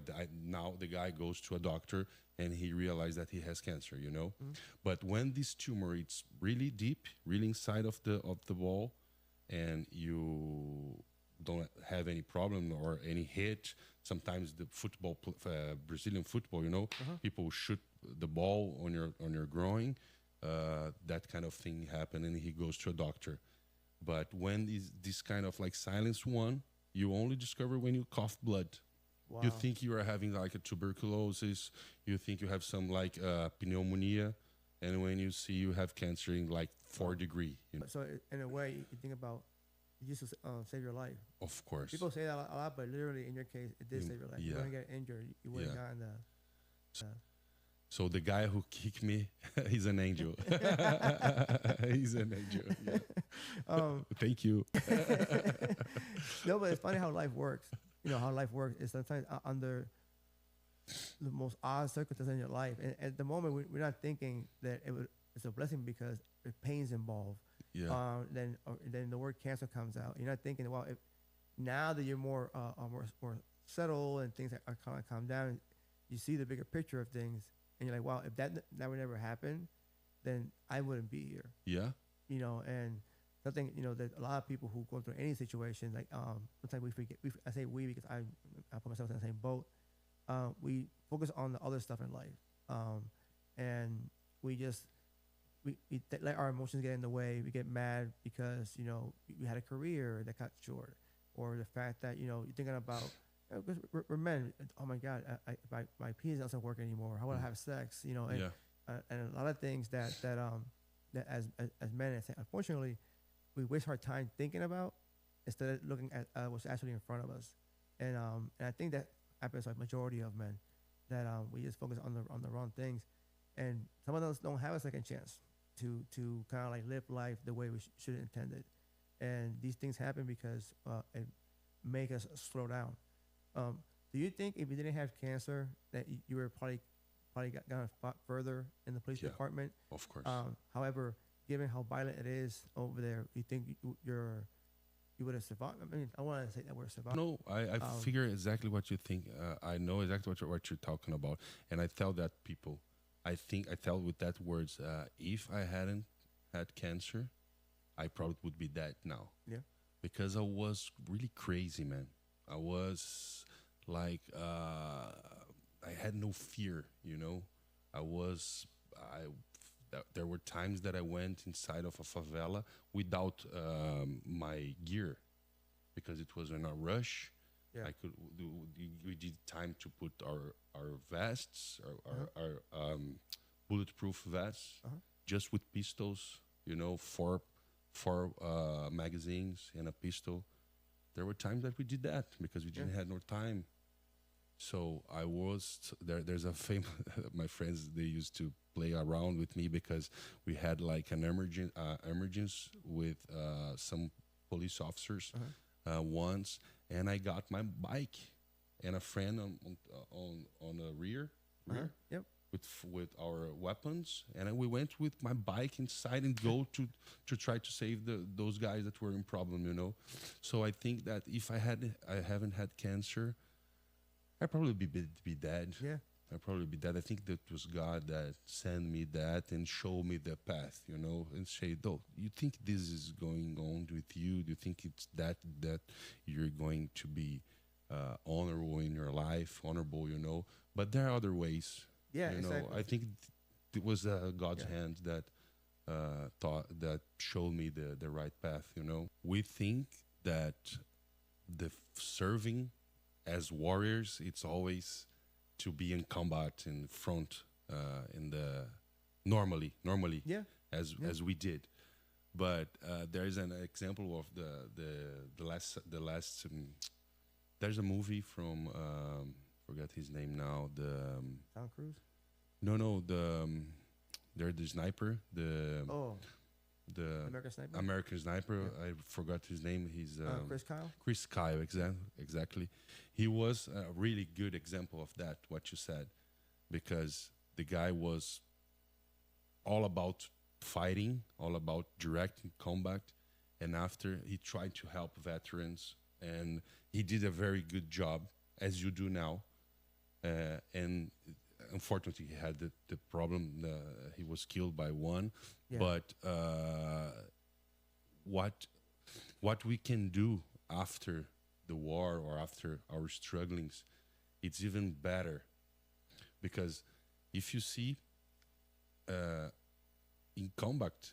now the guy goes to a doctor and he realized that he has cancer, you know. Mm-hmm. But when this tumor it's really deep, really inside of the ball, and you don't have any problem or any hit, sometimes the football, Brazilian football, you know, people shoot the ball on your groin, that kind of thing happen, and he goes to a doctor. But when is this kind of like silence one, you only discover when you cough blood. Wow. You think you are having like a tuberculosis, you think you have some like pneumonia, and when you see you have cancer in like 4 degree. You know? So in a way, you think about you just save your life. Of course. People say that a lot, but literally in your case, it did save your life. Yeah. You wouldn't get injured. You wouldn't gotten the... So the guy who kicked me, he's an angel. He's an angel. Yeah. Thank you. No, but it's funny how life works. You know how life works is sometimes under the most odd circumstances in your life, and at the moment we're not thinking that it's a blessing because the pain's involved. Yeah. Then the word cancer comes out. You're not thinking, well, if now that you're more settled and things are kind of calm down, you see the bigger picture of things. And you're like, wow, if that would never happen, then I wouldn't be here. Yeah. You know, and something, you know, that a lot of people who go through any situation, like sometimes we forget, I say we because I put myself in the same boat. We focus on the other stuff in life. And we let our emotions get in the way. We get mad because, you know, we had a career that got short. Or the fact that, you know, you're thinking about Because we're men. Oh my God, my penis doesn't work anymore. How would I have sex? You know, Yeah. And a lot of things that as men, I think, unfortunately, we waste our time thinking about instead of looking at what's actually in front of us. And I think that happens like majority of men that we just focus on the wrong things, and some of us don't have a second chance to kind of like live life the way we should intend it, and these things happen because it make us slow down. Do you think if you didn't have cancer that you were probably gone further in the police Yeah. department? Of course. However, given how violent it is over there, you think you would have survived? I mean, I want to say that we're survived. No, I figure exactly what you think. I know exactly what you're talking about, and I tell that people. I think I tell with that words. If I hadn't had cancer, I probably would be dead now Yeah. because I was really crazy, man. I was like, I had no fear, you know. I was, I. There were times that I went inside of a favela without my gear because it was in a rush. Yeah. We did time to put our vests, our bulletproof vests, just with pistols. You know, four magazines and a pistol. There were times that we did that because we didn't have no time. So I was there. There's a famous. My friends, they used to play around with me because we had like an emergence with some police officers once, and I got my bike and a friend on the rear Yep. with our weapons, and then we went with my bike inside and go to try to save those guys that were in problem, you know. So I think that if I haven't had cancer, I'd probably be dead. Yeah. I'd probably be dead. I think that was God that sent me that and showed me the path, you know, and say, "Though, you think this is going on with you? Do you think it's that you're going to be honorable in your life, honorable, you know?" But there are other ways. Yeah. You know, Exactly. I think it was God's Yeah. hand that that showed me the right path. You know, we think that the serving as warriors, it's always to be in combat in front, in the normally, Yeah. as we did. But there is an example of the last. There's a movie from forgot his name now. Tom Cruise. No, they're the sniper, Oh, the American Sniper. American sniper. I forgot his name. He's Chris Kyle. Chris Kyle, exactly. He was a really good example of that, what you said, because the guy was all about fighting, all about direct combat, and after he tried to help veterans, and he did a very good job, as you do now. And unfortunately, he had the problem. He was killed by one. Yeah. But what we can do after the war or after our strugglings, it's even better, because if you see in combat,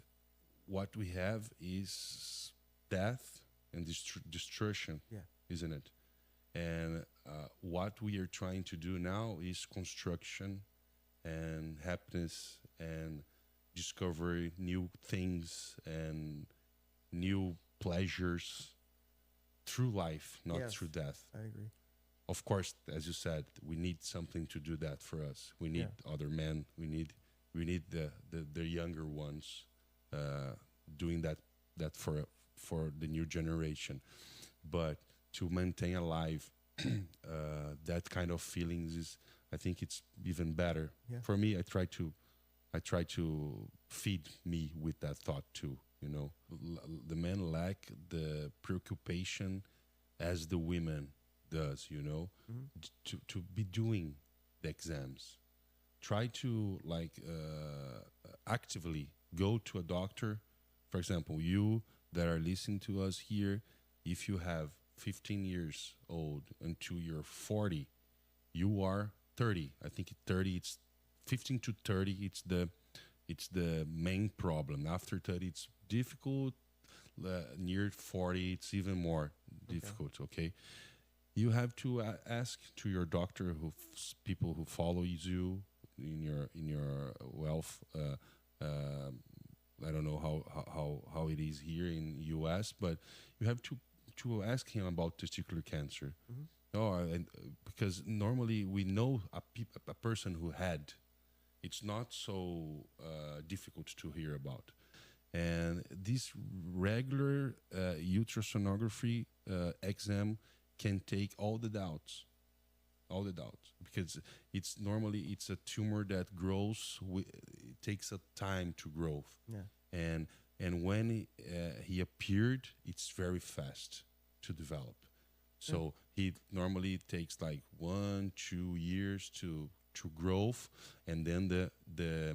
what we have is death and destruction, Yeah. isn't it? And what we are trying to do now is construction and happiness and discovery, new things and new pleasures through life, not Yes. through death. I agree. Of course, as you said, we need something to do that for us. We need other men. We need the younger ones doing that for the new generation. But to maintain alive that kind of feelings is, I think it's even better. Yeah. For me, I try to feed me with that thought too. You know, the men lack the preoccupation as the women does. You know, to be doing the exams. Try to actively go to a doctor. For example, you that are listening to us here, if you have 15 years old until you're 40, you are 30. I think 30, it's 15 to 30. It's the main problem. After 30, it's difficult. Near 40, it's even more difficult. Okay, You have to ask to your doctor, people who follow you in your wealth. I don't know how it is here in U.S., but you have to ask him about testicular cancer. Oh, and because normally we know a person who had, it's not so difficult to hear about. And this regular ultrasonography exam can take all the doubts, because it's normally it's a tumor that grows. It takes a time to grow, Yeah. And when he appeared, it's very fast to develop. So he normally takes like 1-2 years to growth, and then the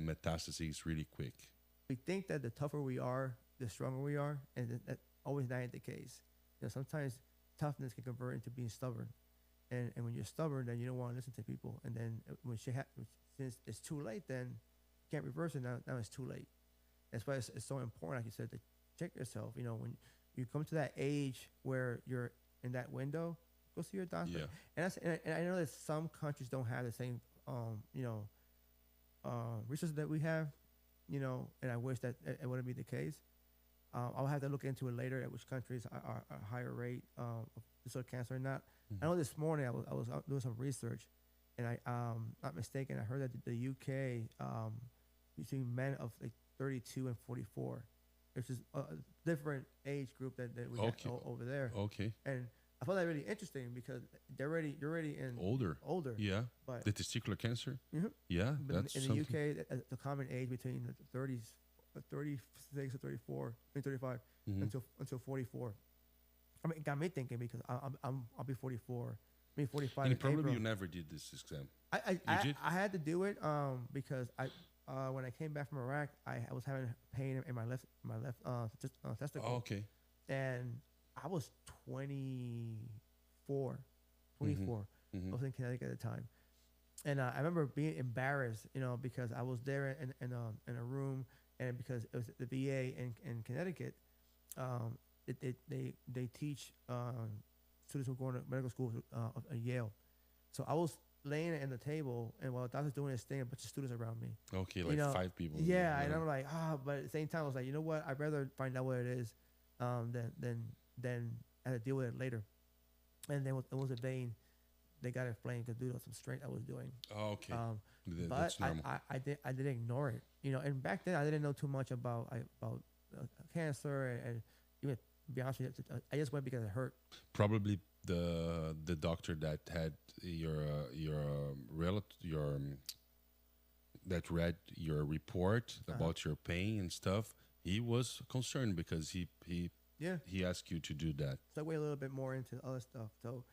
metastasis is really quick. We think that the tougher we are, the stronger we are, and that always not the case. Sometimes toughness can convert into being stubborn, and when you're stubborn, then you don't want to listen to people, and then when shit happens, since it's too late, then you can't reverse it. Now it's too late. That's why it's so important, like you said, to check yourself. When you come to that age where you're in that window, go see your doctor. Yeah. And I know that some countries don't have the same resources that we have. And I wish that it wouldn't be the case. I'll have to look into it later at which countries are a higher rate of this sort of cancer or not. I know this morning I was out doing some research, and I not mistaken, I heard that the UK between men of like 32 and 44, which is a different age group that we have over there. Okay. And I found that really interesting because you're already in older. Yeah. But the testicular cancer. Yeah. But that's in the UK, the common age between the 30s, 36 to 34, and 35 until 44. I mean, it got me thinking because I'll be 44. I mean 45. And probably April. you never did this exam. I had to do it because when I came back from Iraq, I was having pain in my left testicle. Oh, okay. And I was 24. I was in Connecticut at the time, and I remember being embarrassed, because I was there in a room, and because it was the VA in Connecticut, they teach students who are going to medical school at Yale. So I was laying in the table, and while the doctor's doing his thing, a bunch of students around me. Okay, 5 people. Yeah, and I'm like, but at the same time, I was like, you know what? I'd rather find out what it is, than have to deal with it later. And then it was a vein. They got it inflamed because due to some strength I was doing. Oh, okay. But that's normal. I didn't ignore it, And back then I didn't know too much about cancer, and even to be honest with you, I just went because it hurt. Probably the doctor that had your relative that read your report about your pain and stuff. He was concerned because he asked you to do that. So I went a little bit more into other stuff. So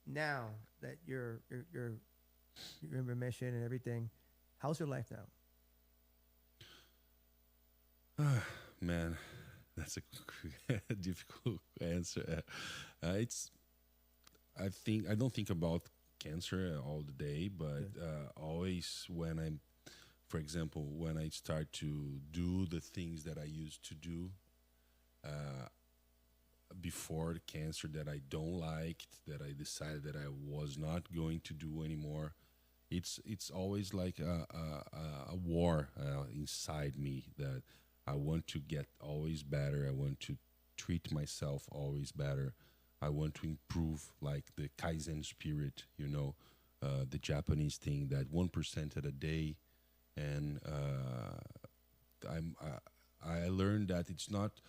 now that you're in remission and everything, how's your life now? Man, that's a difficult answer. I don't think about cancer all the day, but always for example, when I start to do the things that I used to do before the cancer that I don't like, that I decided that I was not going to do anymore, it's always like a war inside me that I want to get always better. I want to treat myself always better. I want to improve, like the Kaizen spirit, the Japanese thing, that 1% at a day. And I learned that it's not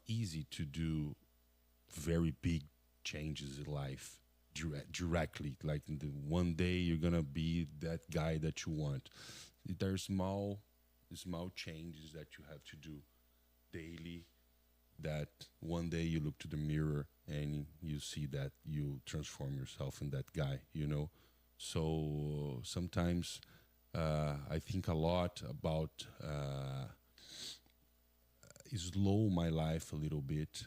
easy to do very big changes in life directly. Like in the one day you're gonna be that guy that you want. There's small changes that you have to do daily, that one day you look to the mirror and you see that you transform yourself in that guy, So sometimes I think a lot about slow my life a little bit,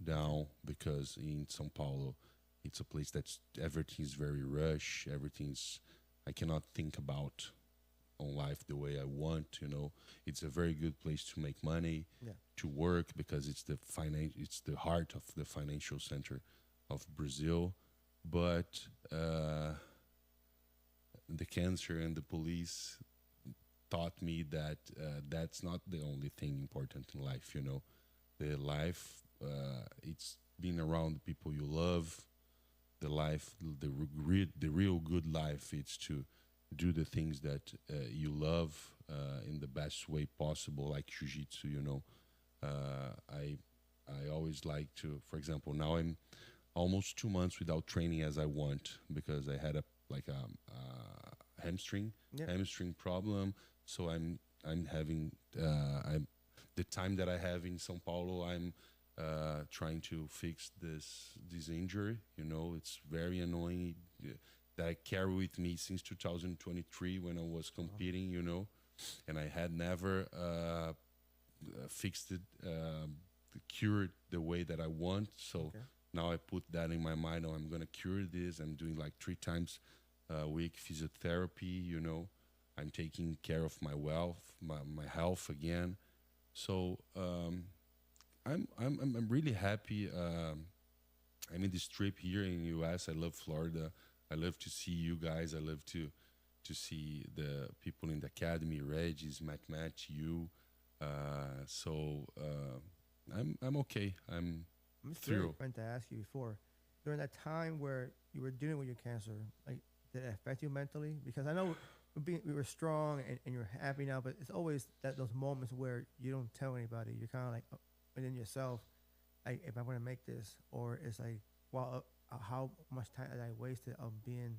down, because in São Paulo, it's a place that's everything's very rush. I cannot think about on life the way I want. It's a very good place to make money, to work, because it's the heart of the financial center of Brazil. but the cancer and the police taught me that that's not the only thing important in life. You know, the life it's being around the people you love. The life, the real good life, it's to do the things that you love in the best way possible, like jiu-jitsu. You know, I always like to, for example, now I'm almost 2 months without training as I want because I had a like hamstring Yeah. hamstring problem. So I'm having I'm the time that I have in São Paulo. I'm trying to fix this injury. You know, it's very annoying that I carry with me since 2023 when I was competing. You know, and I had never fixed it, cured the way that I want. So Okay. now I put that in my mind. Oh, I'm gonna cure this. I'm doing like 3 times a week physiotherapy. You know, I'm taking care of my my health again. So I'm really happy. I'm in this trip here in U.S. I love Florida. I love to see you guys. I love to see the people in the academy, Regis, Matt, you. So I'm okay. I'm I'm just thrilled. meant to ask you before, during that time where you were dealing with your cancer, like did it affect you mentally? Because I know we were strong and you're happy now, but it's always those moments where you don't tell anybody. You're kind of like within yourself, like if I'm gonna make this, or it's like, well, how much time did I wasted of being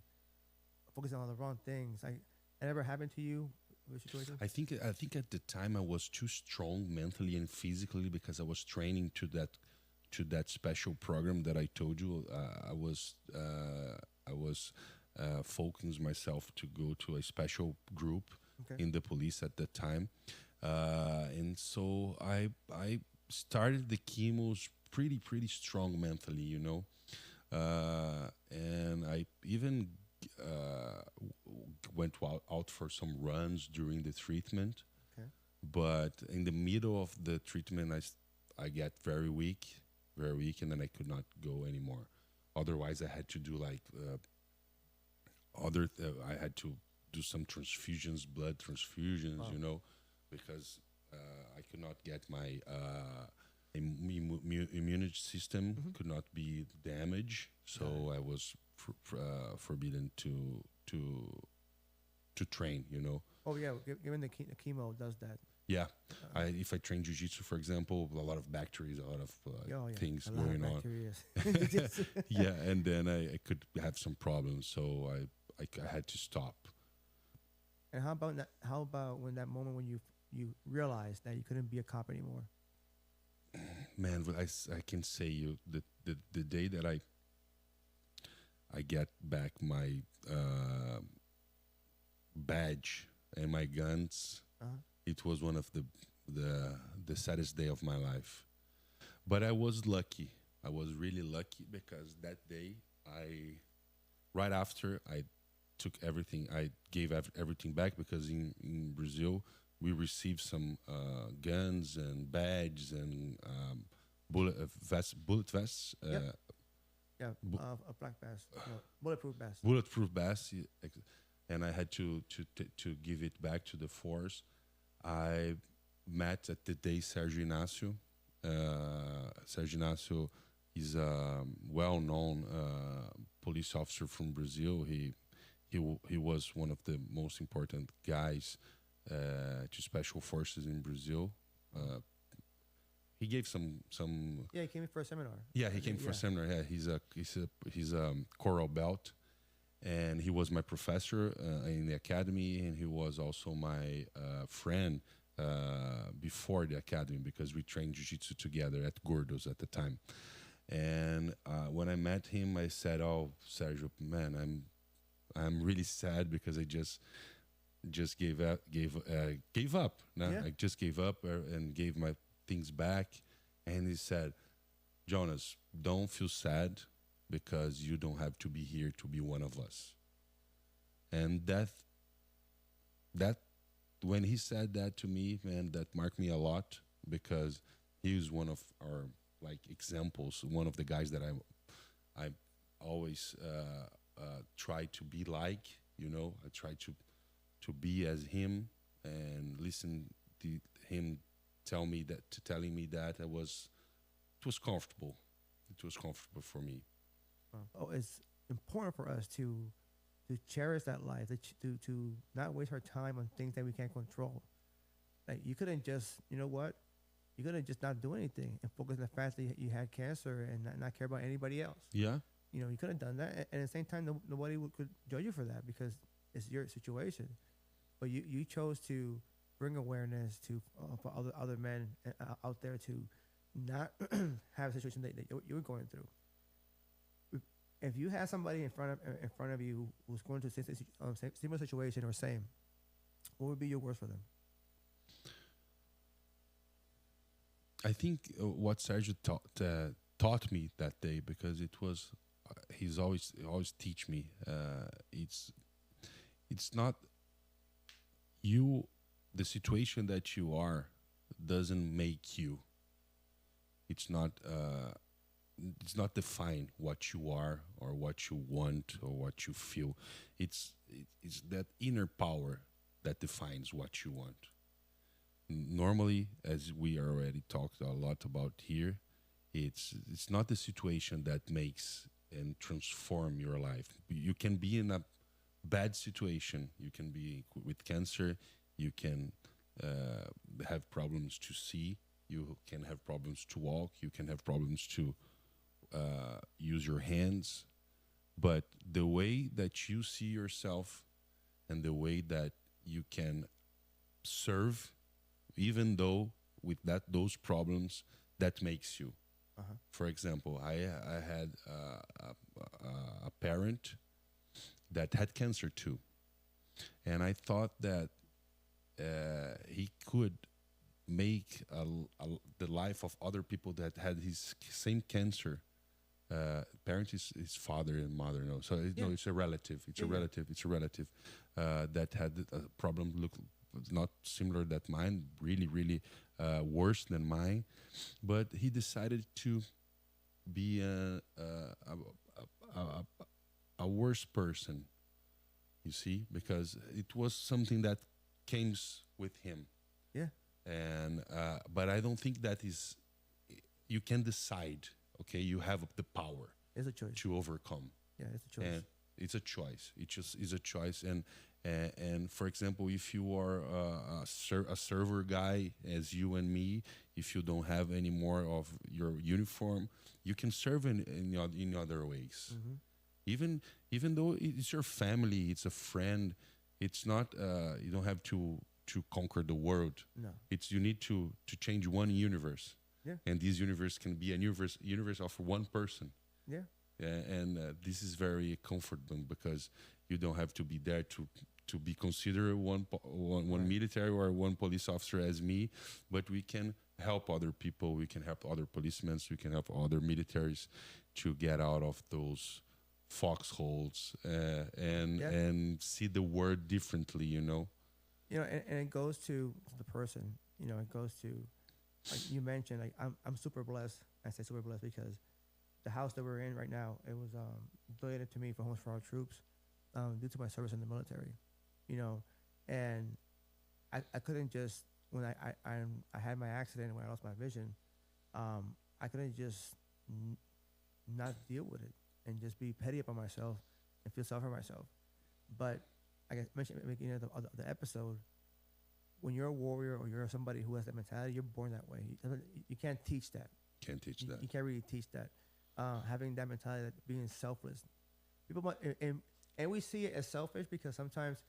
focusing on the wrong things? Like, it ever happened to you? With situations? I think at the time I was too strong mentally and physically because I was training to that special program that I told you. I was focusing myself to go to a special group Okay. in the police at that time, and so I started the chemos pretty strong mentally, you know, and I even went out for some runs during the treatment. Okay. But in the middle of the treatment, I get very weak, and then I could not go anymore. Otherwise, I had to do like I had to do some transfusions, blood transfusions, Wow. you know, because I could not get my immunity system Mm-hmm. could not be damaged, so I was forbidden to train, you know. Oh yeah, given the chemo does that. Yeah, Uh, if I train jiu-jitsu, for example, a lot of bacteria, a lot of oh yeah, things a lot of going on. bacteria. Yeah, and then I could have some problems, so I had to stop. And how about that? How about when that moment when you realized that you couldn't be a cop anymore? Man, but I can say you the day that I get back my badge and my guns, Uh-huh. it was one of the saddest day of my life. But I was lucky. I was really lucky because that day right after I took everything, I gave everything back because in Brazil we received some guns and badges and bullet vests, Yep. Yeah, bu- a black vest, no, bulletproof vest. bulletproof vests, and I had to give it back to the force. I met at the day Sergio Inácio. Sergio Inácio is a well-known police officer from Brazil. He was one of the most important guys to special forces in Brazil. He gave some. Yeah, he came in for a seminar. Yeah, he I came think, for a yeah. seminar. Yeah, he's a coral belt, and he was my professor in the academy, and he was also my friend before the academy because we trained jiu-jitsu together at Gordos at the time. And when I met him, I said, "Oh, Sergio, man, I'm really sad because I just gave up. No? Yeah. I just gave up and gave my things back." And he said, "Jonas, don't feel sad because you don't have to be here to be one of us." And that when he said that to me, man, that marked me a lot because he was one of our like examples, one of the guys that I always try to be like, I try to be as him and listen to him telling me that it was comfortable. It was comfortable for me. Oh, it's important for us to cherish that life, to not waste our time on things that we can't control. Like you couldn't just, you know what? You couldn't just not do anything and focus on the fact that you had cancer and not care about anybody else. Yeah. You could have done that, and at the same time, nobody could judge you for that because it's your situation. But you chose to bring awareness to for other men out there to not have a situation that you were going through. If you had somebody in front of you who's going through a similar situation or same, what would be your words for them? I think what Sergio taught me that day, because it was he's always teach me. It's not you. The situation that you are doesn't make you. It's not define what you are or what you want or what you feel. It's that inner power that defines what you want. Normally, as we already talked a lot about here, it's not the situation that makes and transform your life. You can be in a bad situation. You can be with cancer. You can have problems to see. You can have problems to walk. You can have problems to use your hands. But the way that you see yourself and the way that you can serve, even though with those problems, that makes you. Uh-huh. For example, I had a parent that had cancer too, and I thought that he could make the life of other people that had his same cancer. Parent is his father and mother. No, so no, it's a relative. It's a relative. It's a relative that had a problem. Look, not similar that mine. Really, really worse than mine. But he decided to be a worse person. You see, because it was something that came with him. Yeah. And but I don't think that is. You can decide. Okay, you have the power. It's a choice to overcome. Yeah, it's a choice. And it's a choice. It just is a choice. And for example, if you are a server guy, as you and me, if you don't have any more of your uniform, you can serve in other ways. Mm-hmm. Even though it's your family, it's a friend. It's not. You don't have to conquer the world. No. It's you need to change one universe. Yeah. And this universe can be a universe of one person. Yeah. And this is very comforting because you don't have to be there to be considered one right. Military or one police officer as me, but we can help other people. We can help other policemen. We can help other militaries to get out of those foxholes and see the world differently. And it goes to the person. It goes to. Like you mentioned, like I'm super blessed. I say super blessed because the house that we're in right now, it was donated to me for Homes for Our Troops due to my service in the military, and I couldn't just when I had my accident when I lost my vision, I couldn't just not deal with it and just be petty about myself and feel sorry for myself. But like I mentioned at the beginning of the episode. When you're a warrior or you're somebody who has that mentality, you're born that way. You can't teach that. Can't teach that. You can't really teach that. Having that mentality, that being selfless. People might, and we see it as selfish because sometimes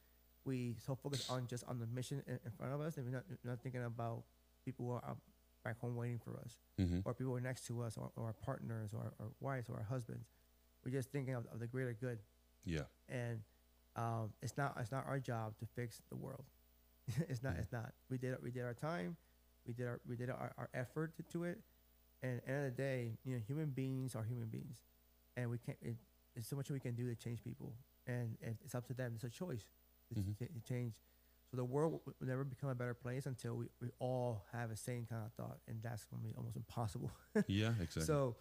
we so focus on the mission in front of us, and we're not thinking about people who are back home waiting for us, mm-hmm. or people who are next to us, or our partners, or our wives, or our husbands. We're just thinking of the greater good. Yeah. And it's not our job to fix the world. It's not. We did our time. We did our effort to it. And at the end of the day, human beings are human beings, and we can't. It's so much we can do to change people, and it's up to them. It's a choice to change. So the world will never become a better place until we all have the same kind of thought, and that's going to be almost impossible. Yeah, exactly. So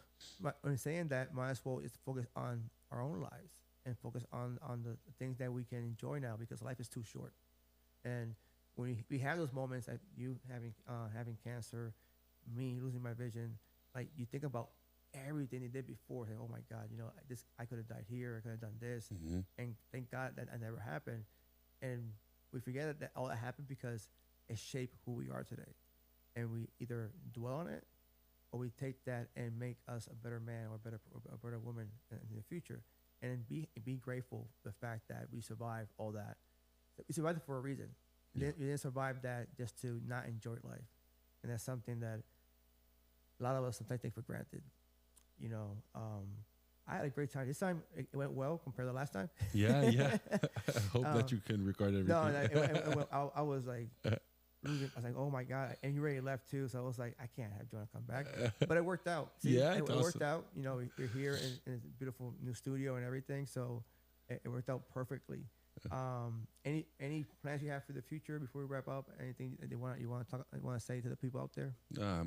when saying that, might as well is focus on our own lives and focus on the things that we can enjoy now, because life is too short. And when we have those moments, like you having cancer, me losing my vision, like you think about everything they did before. Like, oh my God, I could have died here. I could have done this, and thank God that never happened. And we forget that all that happened because it shaped who we are today, and we either dwell on it or we take that and make us a better man or a better woman in the future, and be grateful for the fact that we survived all that. We survived it for a reason. We didn't survive that just to not enjoy life, and that's something that a lot of us sometimes take for granted. I had a great time. This time it went well compared to last time. Yeah. I hope that you can record everything. No, I was like, losing. I was like, oh my God. And you already left too. So I was like, I can't have Jona come back. But it worked out. See, yeah, it worked out. We're here in a beautiful new studio and everything. So it worked out perfectly. Any plans you have for the future before we wrap up? Anything that you want to say to the people out there? I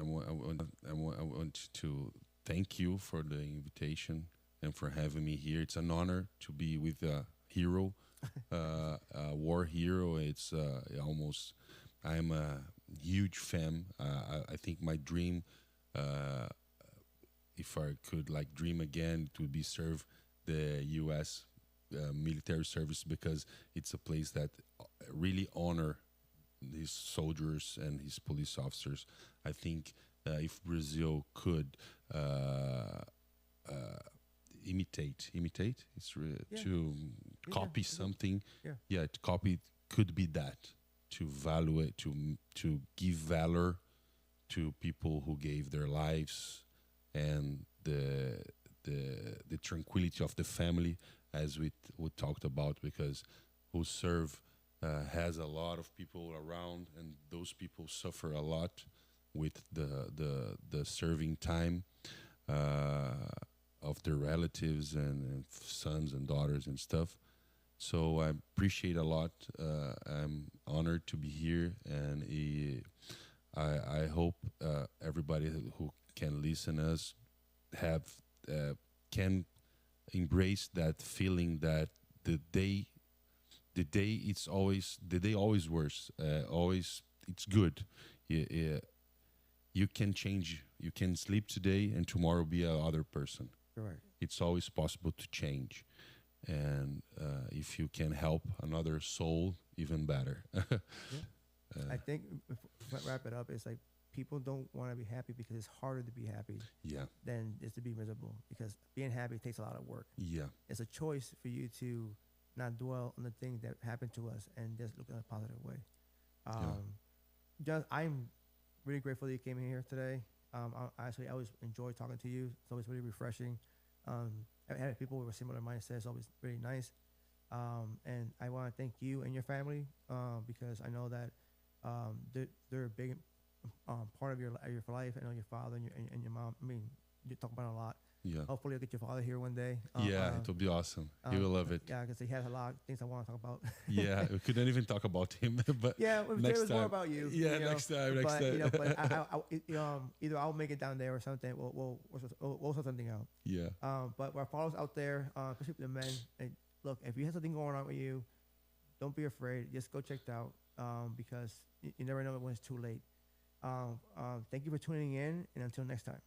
want to thank you for the invitation and for having me here. It's an honor to be with a hero, a war hero. It's almost. I'm a huge fan. I think my dream, if I could dream again, it would be serve the U.S. Military service, because it's a place that really honor his soldiers and his police officers. I think if Brazil could imitate, it's to copy something. To copy could be that, to value it, to give valor to people who gave their lives, and the tranquility of the family, as we talked about, because who serve has a lot of people around, and those people suffer a lot with the serving time of their relatives and sons and daughters and stuff. So I appreciate a lot. I'm honored to be here, and I hope everybody who can listen us can embrace that feeling that the day always worse. Always it's good. You can change. You can sleep today and tomorrow be a other person. Right. It's always possible to change, and if you can help another soul, even better. I think if I wrap it up, it's like people don't want to be happy because it's harder to be happy than just to be miserable, because being happy takes a lot of work. It's a choice for you to not dwell on the things that happened to us and just look in a positive way. Just, I'm really grateful that you came in here today. I always enjoy talking to you. It's always really refreshing. Having people with a similar mindset is always really nice. And I want to thank you and your family, because I know that they're a big part of your life. I know your father and your mom. I mean, you talk about it a lot. Hopefully, I'll get your father here one day. It'll be awesome. He will love it. Yeah, because he has a lot of things I want to talk about. We couldn't even talk about him, but next time. More about you. Next time. But either I'll make it down there or something. We'll sort something out. But our followers out there, especially the men, look, if you have something going on with you, don't be afraid. Just go check it out, because you never know when it's too late. Thank you for tuning in, and until next time.